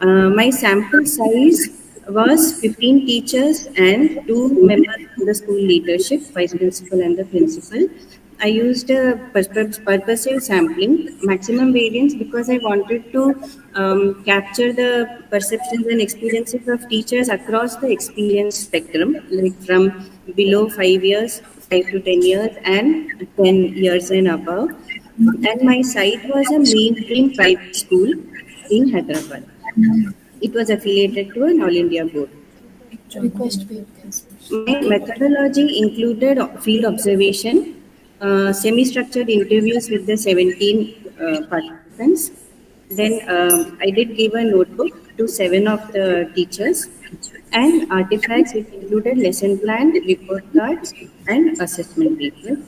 My sample size was 15 teachers and 2 members of the school leadership, vice principal and the principal. I used a purposive sampling, maximum variance, because I wanted to capture the perceptions and experiences of teachers across the experience spectrum, like from below 5 years, 5 to 10 years, and 10 years and above. And my site was a mainstream private school in Hyderabad. It was affiliated to an All India board. My methodology included field observation, semi-structured interviews with the 17 participants. Then I did give a notebook to 7 of the teachers and artifacts which included lesson plan, report cards, and assessment papers.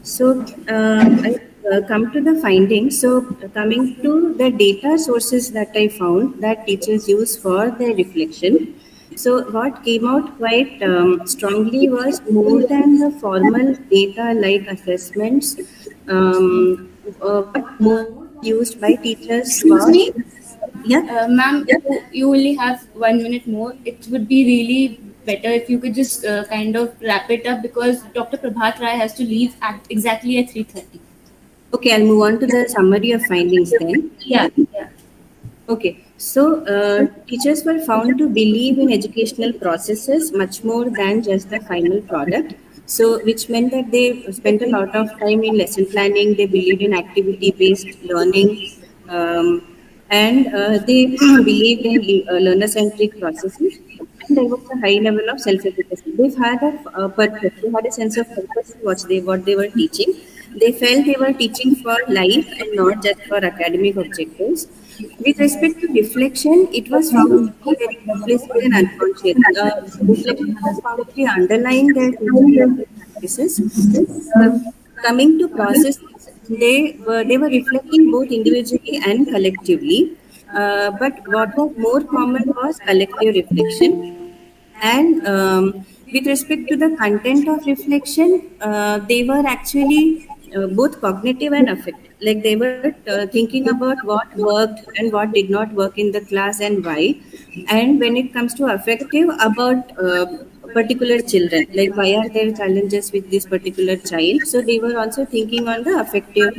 So I come to the findings. So coming to the data sources that I found that teachers use for their reflection. So what came out quite strongly was more than the formal data like assessments, what more used by teachers Excuse was, me? yeah, Ma'am, you only have 1 minute more. It would be really better if you could just kind of wrap it up because Dr. Prabhat Rai has to leave at exactly at 3:30. Okay, I'll move on to the summary of findings then. Yeah. Okay, so teachers were found to believe in educational processes much more than just the final product. So, which meant that they spent a lot of time in lesson planning, they believed in activity-based learning, and they believed in learner-centric processes. And there was a high level of self-efficacy. They've had a purpose, they had a sense of purpose in what they were teaching. They felt they were teaching for life and not just for academic objectives. With respect to reflection, it was found to be very implicit and unconscious. Reflection was found to be underlying their teaching practices. Coming to process, they were reflecting both individually and collectively. But what was more common was collective reflection. And with respect to the content of reflection, they were actually both cognitive and affective. Like they were thinking about what worked and what did not work in the class and why. And when it comes to affective, about particular children, like why are there challenges with this particular child. So they were also thinking on the affective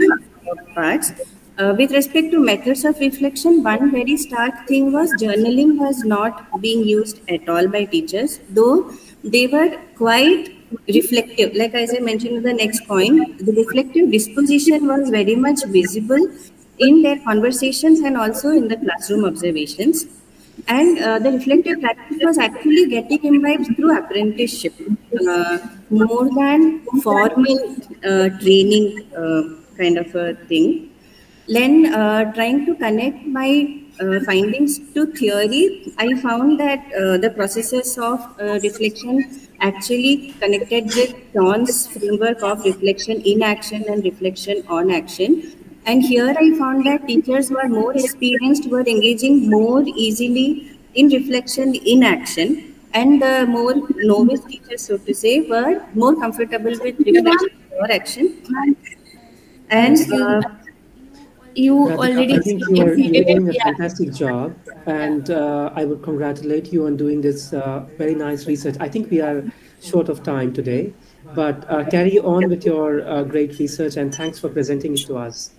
parts. With respect to methods of reflection, one very stark thing was journaling was not being used at all by teachers, though they were quite reflective. Like as I mentioned in the next point, the reflective disposition was very much visible in their conversations and also in the classroom observations. And the reflective practice was actually getting imbibed through apprenticeship, more than formal training kind of a thing. Then trying to connect my findings to theory, I found that the processes of reflection actually connected with Thorne's framework of reflection in action and reflection on action. And here I found that teachers who are more experienced were engaging more easily in reflection in action, and the more novice teachers, so to say, were more comfortable with reflection or action. And You Radhika, already I think you're doing a yeah. fantastic job, and I would congratulate you on doing this very nice research. I think we are short of time today, but carry on with your great research, and thanks for presenting it to us.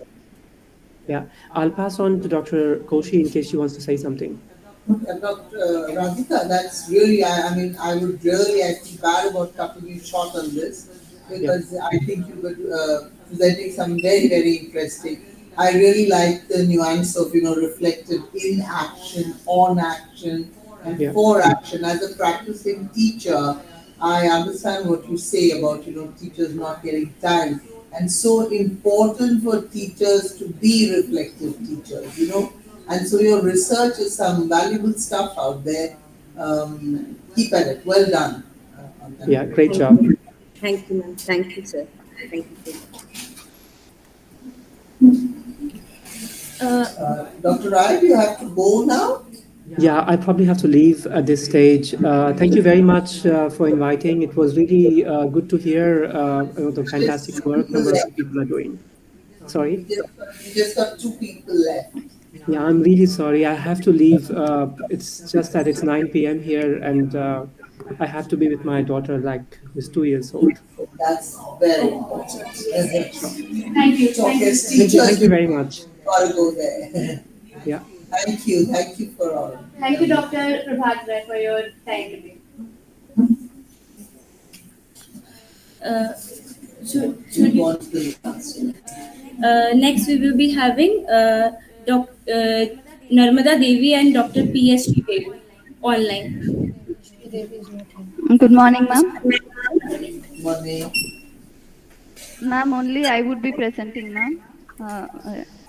Yeah, I'll pass on to Dr. Koshi in case she wants to say something. Dr. Radhika, that's really, I mean, I would really, I feel bad about cutting you short on this because I think you were presenting something very, very interesting. I really like the nuance of, reflective in action, on action, and for action. As a practicing teacher, I understand what you say about, teachers not getting time. And so important for teachers to be reflective teachers. And so your research is some valuable stuff out there. Keep at it. Well done. Yeah, great job. Thank you, ma'am. Thank you, sir. Thank you. Dr. Rai, you have to go now? Yeah, I probably have to leave at this stage. Thank you very much for inviting. It was really good to hear the fantastic work number of people are doing. Sorry? You just got 2 people left. Yeah, I'm really sorry. I have to leave. It's just that it's 9 p.m. here, and I have to be with my daughter, like who's 2 years old. That's very important. Thank you. Thank you very much. Gotta go there. Yeah. Thank you for all. Thank you, Dr. Prabhat Rai, for your time today. Should you want the last? Next, we will be having Narmada Devi and Dr. P.S. Devi online. Good morning, ma'am. Morning. Ma'am, only I would be presenting, ma'am.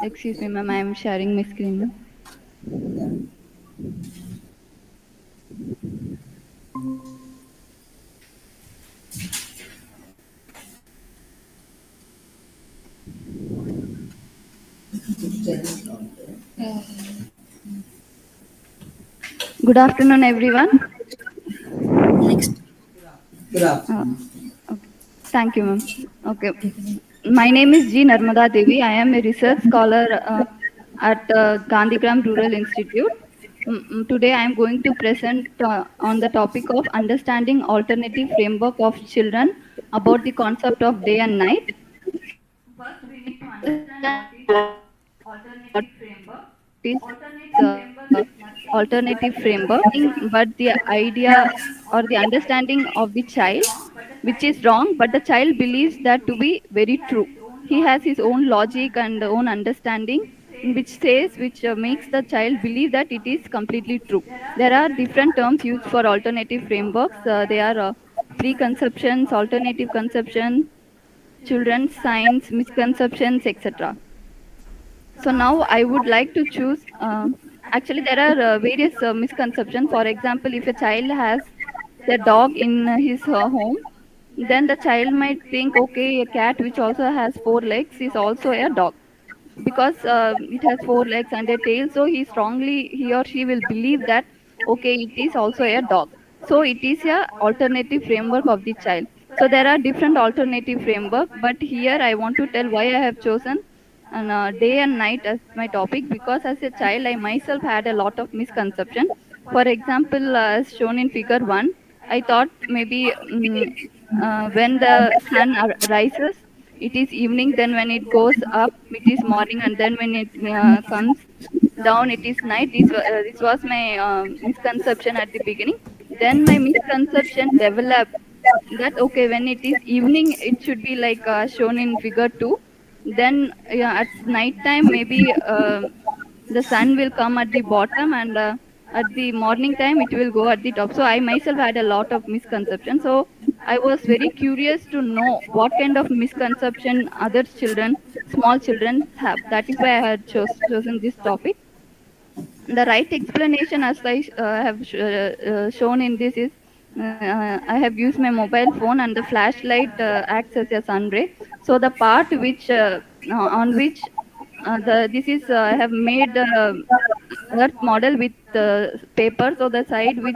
Excuse me, ma'am, I am sharing my screen, ma'am. Good afternoon, everyone. Good afternoon. Okay. Thank you, ma'am. Okay. My name is G. Narmada Devi. I am a research scholar at Gandhigram Rural Institute. Today I am going to present on the topic of understanding alternative framework of children about the concept of day and night. First, we need to understand what is alternative framework, but the idea or the understanding of the child, which is wrong, but the child believes that to be very true. He has his own logic and own understanding, which makes the child believe that it is completely true. There are different terms used for alternative frameworks. They are preconceptions, alternative conception, children's science, misconceptions, etc. So now I would like to choose. Actually, there are various misconceptions. For example, if a child has a dog in his home, then the child might think, okay, a cat which also has 4 legs is also a dog, because it has 4 legs and a tail. So he or she will believe that, okay, it is also a dog. So it is a alternative framework of the child. So there are different alternative framework, but here I want to tell why I have chosen day and night as my topic, because as a child I myself had a lot of misconception. For example, as shown in figure 1, I thought maybe when the sun rises, it is evening, then when it goes up, it is morning, and then when it comes down, it is night. This was my misconception at the beginning. Then my misconception developed that, okay, when it is evening, it should be like shown in figure 2. Then at night time, maybe the sun will come at the bottom, and at the morning time it will go at the top. So I myself had a lot of misconception. So I was very curious to know what kind of misconception other children, small children, have. That is why I had chosen this topic. The right explanation, as I have shown in this, is I have used my mobile phone, and the flashlight acts as a sun ray. So the part which on which the this is I have made Earth model with paper. So the side which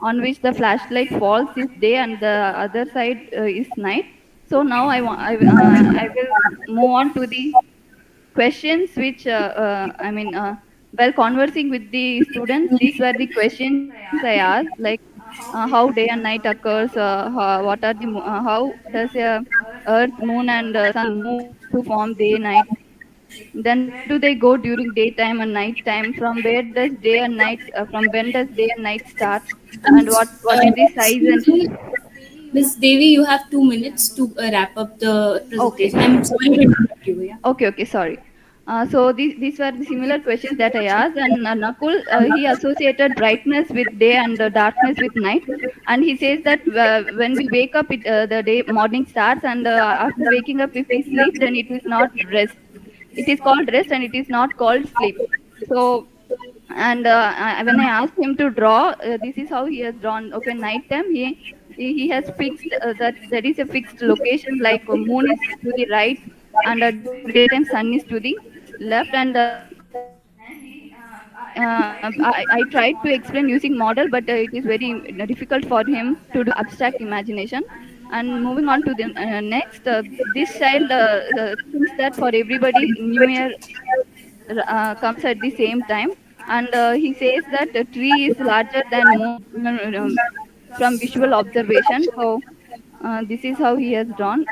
on which the flashlight falls is day, and the other side is night. So now I will move on to the questions which while conversing with the students, these were the questions I asked, like how day and night occurs, what are the how does earth, moon, and sun move to form day night, then where do they go during daytime and night time, from where does day and night from when does day and night start, and what is the size and Excuse me, Miss Devi, you have 2 minutes to wrap up the okay. presentation. I'm sorry to interrupt you. Yeah. Okay, sorry. So these were the similar questions that I asked, and Nakul, he associated brightness with day and darkness with night, and he says that when we wake up, the day morning starts, and after waking up, if we sleep, then it is not rest. It is called rest, and it is not called sleep. So, and when I asked him to draw, this is how he has drawn. Okay, night time, he has fixed that there is a fixed location, like moon is to the right, and during daytime sun is to the left, and I tried to explain using model, but it is very difficult for him to do abstract imagination. And moving on to the next, this child thinks that for everybody New Year comes at the same time, and he says that the tree is larger than moon from visual observation. So this is how he has drawn.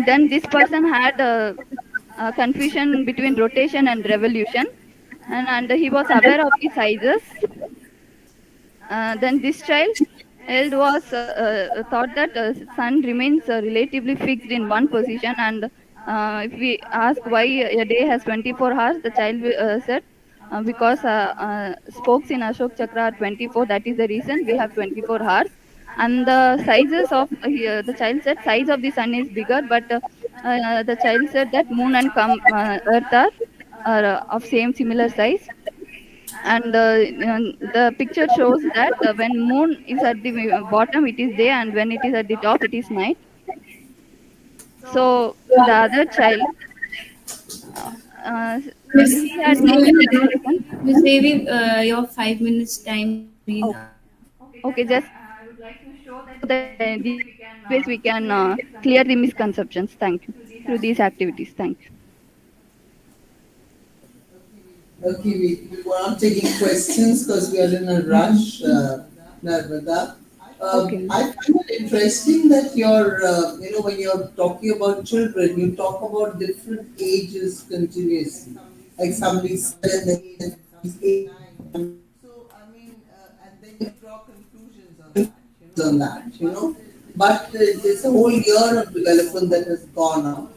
Then this person had a confusion between rotation and revolution, and he was aware of the sizes. Then this child was thought that sun remains relatively fixed in one position, and if we ask why a day has 24 hours, the child said because spokes in Ashok Chakra are 24, that is the reason we have 24 hours. And the sizes of the child said size of the sun is bigger, but the child said that moon and earth are of similar size. And the picture shows that when moon is at the bottom it is day, and when it is at the top it is night. So the other child he had no explanation. Miss Devi, your 5 minutes time. Okay, just that this ways we can clear the misconceptions. Thank you. Through these activities. Thank you. Okay, we were not taking questions because we are in a rush, Narmada. I find it interesting that when you're talking about children, you talk about different ages continuously. Like somebody's 7, then somebody's 8. So, and then you draw conclusions on that. But there's a whole year of development that has gone on.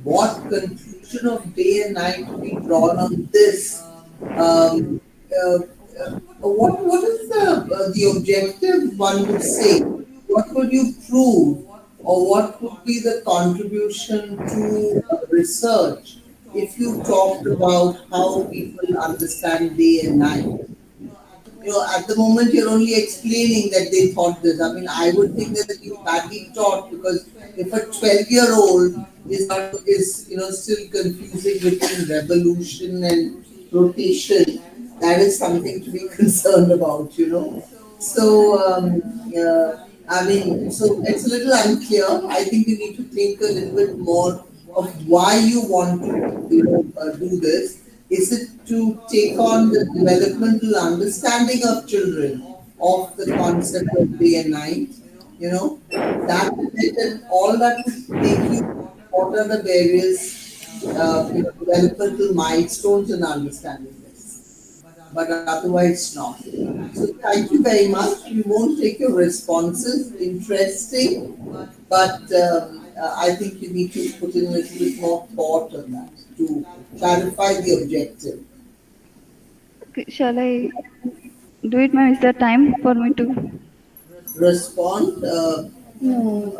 What conclusion of day and night to be drawn on this? What is the objective, one would say? What would you prove, or what would be the contribution to research if you talked about how people understand day and night? At the moment you're only explaining that they thought this. I would think that it's badly taught, because if a 12-year-old is still confusing between revolution and rotation, that is something to be concerned about. So so it's a little unclear. I think you need to think a little bit more of why you want to do this. Is it to take on the developmental understanding of children of the concept of day and night? That and all that would take you. What are the various developmental milestones in understanding this? But otherwise not. So thank you very much. We won't take your responses. Interesting, but I think you need to put in a little bit more thought on that to clarify the objective. Okay, shall I do it, ma'am? Is there time for me to respond? No,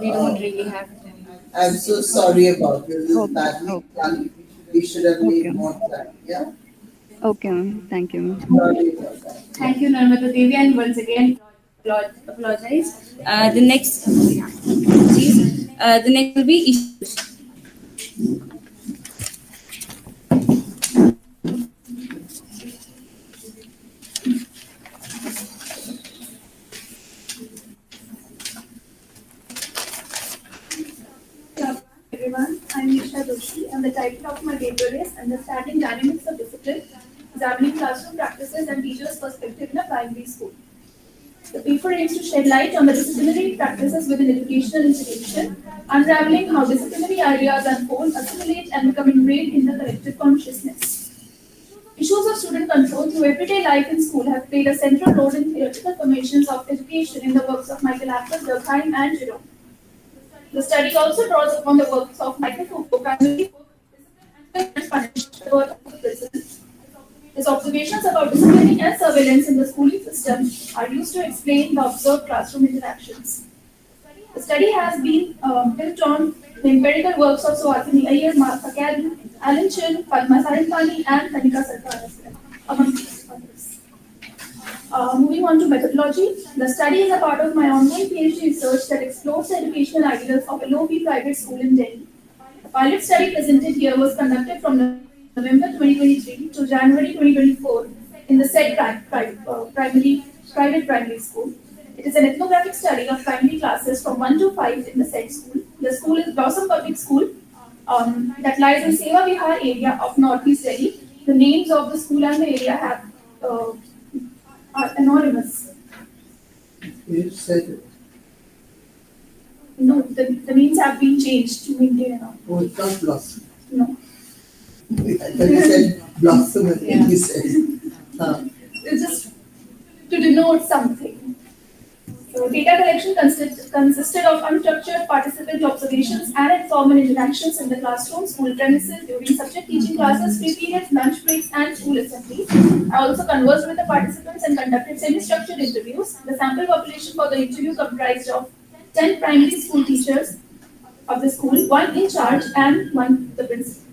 we don't really have time. I'm so sorry about this. This is badly done. We we should have made Okay. more time. Yeah. Okay, ma'am. Thank you, ma'am. Sorry about that. Thank you, Narmata Devi, and once again, apologize. The next, the next will be issues. Everyone, I'm Nisha Doshi, and the title of my paper is Understanding Dynamics of Discipline, Examining Classroom Practices and Teachers' Perspective in a Primary School. The paper aims to shed light on the disciplinary practices within educational institution, unraveling how disciplinary ideas unfold, assimilate, and become ingrained in the collective consciousness. Issues of student control through everyday life in school have played a central role in theoretical formations of education in the works of Michael Appel, Durkheim, and Jerome. The study also draws upon the works of Michael Foucault, primarily his observations about disciplining and surveillance in the schooling system are used to explain the observed classroom interactions. The study has been built on the empirical works of Suhasini Iyer, Mark Academy, Alan Chin, Padma Saripani, and Kanika Sarkar as well, amongst others. Moving on to methodology, the study is a part of my ongoing PhD research that explores the educational ideals of LOP private school in Delhi. The pilot study presented here was conducted from November 2023 to January 2024 in the said private primary school. It is an ethnographic study of primary classes from 1 to 5 in the said school. The school is Blossom Public School that lies in Seva Vihar area of Northeast Delhi. The names of the school and the area are anonymous. You said it. No, the names have been changed to maintain anonymous. Oh, it's not Blossom. No. I thought you said Blossom and then you said. It's just to denote something. So data collection consisted of unstructured participant observations and informal interactions in the classroom, school premises, during subject teaching classes, free periods, lunch breaks, and school assemblies. I also conversed with the participants and conducted semi-structured interviews. The sample population for the interview comprised of 10 primary school teachers of the school, 1 in charge and 1 the principal.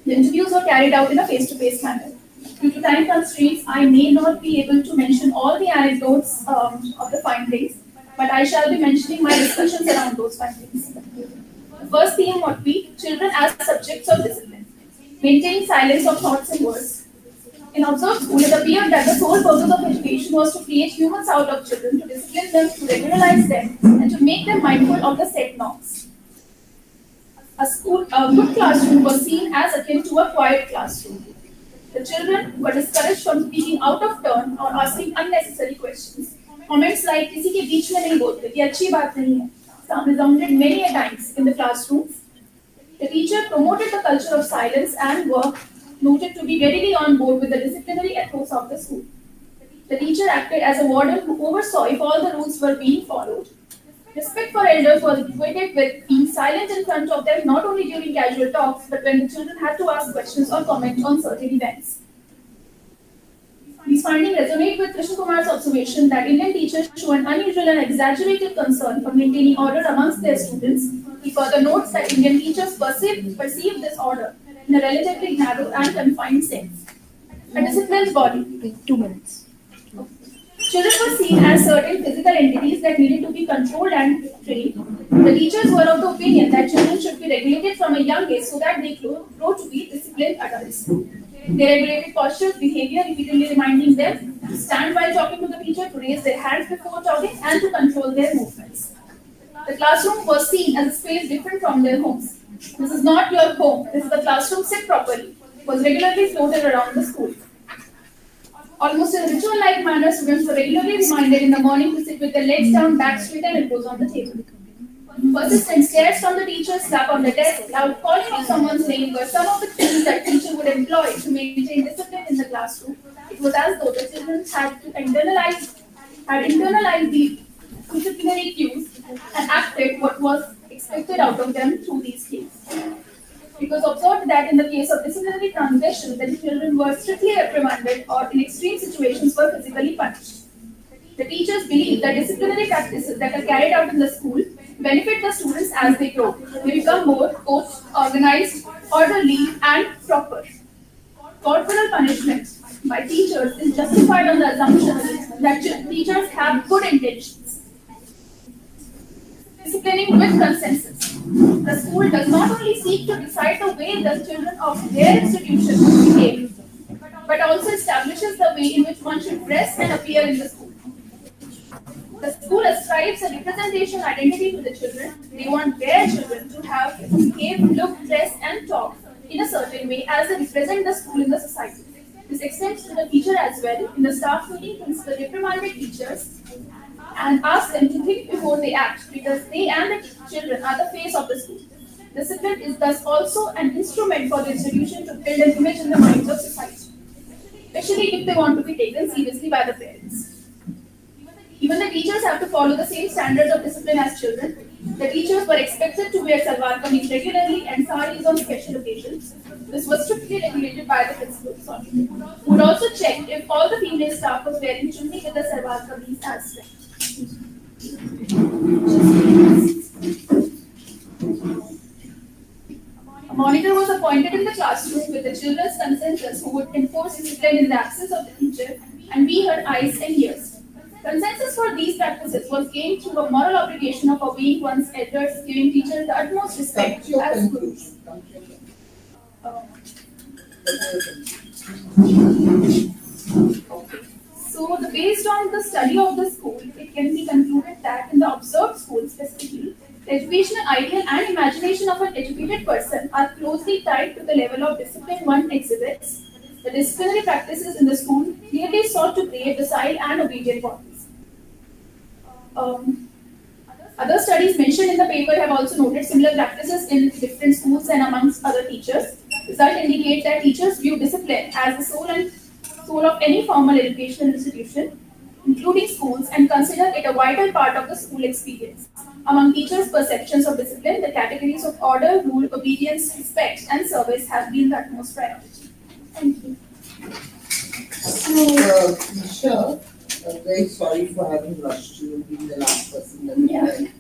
The interviews were carried out in a face-to-face manner. Due to time constraints, I may not be able to mention all the anecdotes of the findings, but I shall be mentioning my discussions around those findings. The first theme would be children as subjects of discipline, maintaining silence of thoughts and words. In observed school, it appeared that the sole purpose of education was to create humans out of children, to discipline them, to regularize them, and to make them mindful of the set norms. A good classroom was seen as akin to a quiet classroom. The children were discouraged from speaking out of turn or asking unnecessary questions. Comments like "किसी के बीच में नहीं बोलते, ये अच्छी बात नहीं है" resounded many a times in the classrooms. The teacher promoted the culture of silence and were noted to be readily on board with the disciplinary ethos of the school. The teacher acted as a warden who oversaw if all the rules were being followed. Respect for elders was equated with being silent in front of them not only during casual talks but when the children had to ask questions or comment on certain events. These findings resonate with Krishna Kumar's observation that Indian teachers show an unusual and exaggerated concern for maintaining order amongst their students. He further notes that Indian teachers perceive this order in a relatively narrow and confined sense. A disciplined body. 2 minutes. Children were seen as certain physical entities that needed to be controlled and trained. The teachers were of the opinion that children should be regulated from a young age so that they grow to be disciplined adults. They regulated postures, behavior, repeatedly reminding them to stand while talking to the teacher, to raise their hands before talking, and to control their movements. The classroom was seen as a space different from their homes. "This is not your home, this is the classroom, sit properly," was regularly floated around the school. Almost in a ritual-like manner, students were regularly reminded in the morning to sit with their legs down, back straight, and elbows on the table. Persistent stares from the teacher, slap on the desk, loud calling of someone's name were some of the things that teacher would employ to maintain discipline in the classroom. It was as though the children had internalized the disciplinary cues and acted what was expected out of them through these cues. It was observed that in the case of disciplinary transgression, the children were strictly reprimanded or in extreme situations were physically punished. The teachers believe that disciplinary practices that are carried out in the school benefit the students as they grow. They become more coached, organized, orderly, and proper. Corporal punishment by teachers is justified on the assumption that teachers have good intentions. Disciplining with consensus. The school does not only seek to decide the way the children of their institution should behave, but also establishes the way in which one should dress and appear in the school. The school ascribes a representation identity to the children. They want their children to have behave, look, dress, and talk in a certain way as they represent the school in the society. This extends to the teacher as well. In the staff meeting, principal reprimanded teachers and asked them to think before they act because they and the children are the face of the school. Discipline is thus also an instrument for the institution to build an image in the minds of society, especially if they want to be taken seriously by the parents. Even the teachers have to follow the same standards of discipline as children. The teachers were expected to wear salwar kameez regularly and saris on special occasions. This was strictly regulated by the principal. Would also check if all the female staff was wearing chunni with the salwar kameez as well. A monitor was appointed in the classroom with the children's consensus who would enforce discipline in the absence of the teacher and be her eyes and ears. Consensus for these practices was gained through a moral obligation of obeying one's elders, giving teachers the utmost respect as gurus. So, based on the study of the school, it can be concluded that in the observed school specifically, the educational ideal and imagination of an educated person are closely tied to the level of discipline one exhibits. The disciplinary practices in the school clearly sought to create docile and obedient bodies. Other studies mentioned in the paper have also noted similar practices in different schools and amongst other teachers. Results indicate that teachers view discipline as the soul of any formal educational institution, including schools, and consider it a vital part of the school experience. Among teachers' perceptions of discipline, the categories of order, rule, obedience, respect, and service have been the utmost priority. Thank you. So, Isha, I'm very sorry for having rushed you, being the last person that you went.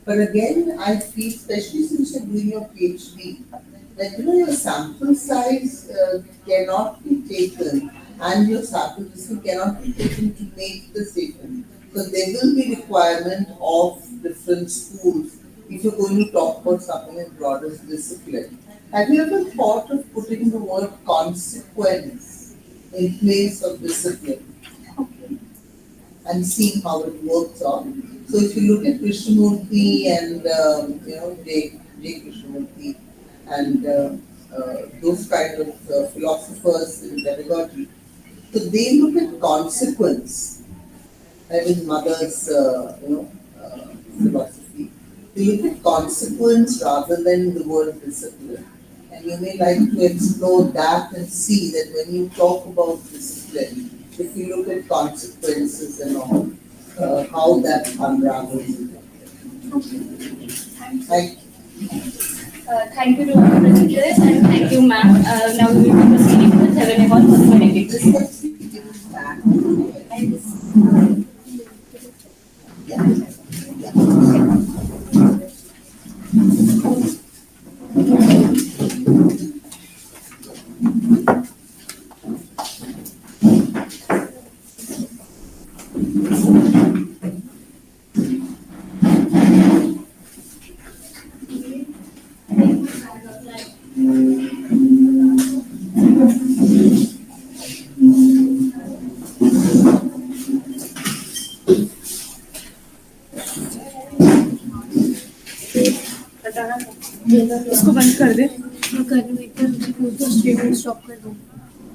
But again, I feel, especially since you're doing your PhD, that your sample size cannot be taken, and your sample distance cannot be taken to make the statement. So there will be requirement of different schools if you're going to talk about something as broad as discipline. Have you ever thought of putting the word consequence in place of discipline? And seeing how it works out. So if you look at Krishnamurti and J. Krishnamurti and those kind of philosophers in pedagogy, so they look at consequence. I mean, Mother's philosophy. They look at consequence rather than the word discipline. And you may like to explore that and see that when you talk about discipline, if you look at consequences and all, how that unravels. Thank you. Thank you to all the presenters and thank you, ma'am. Now we will be proceeding to the 7 hall for the benediction. इसको बंद कर दे। कर दो, एक बार stop कर दो।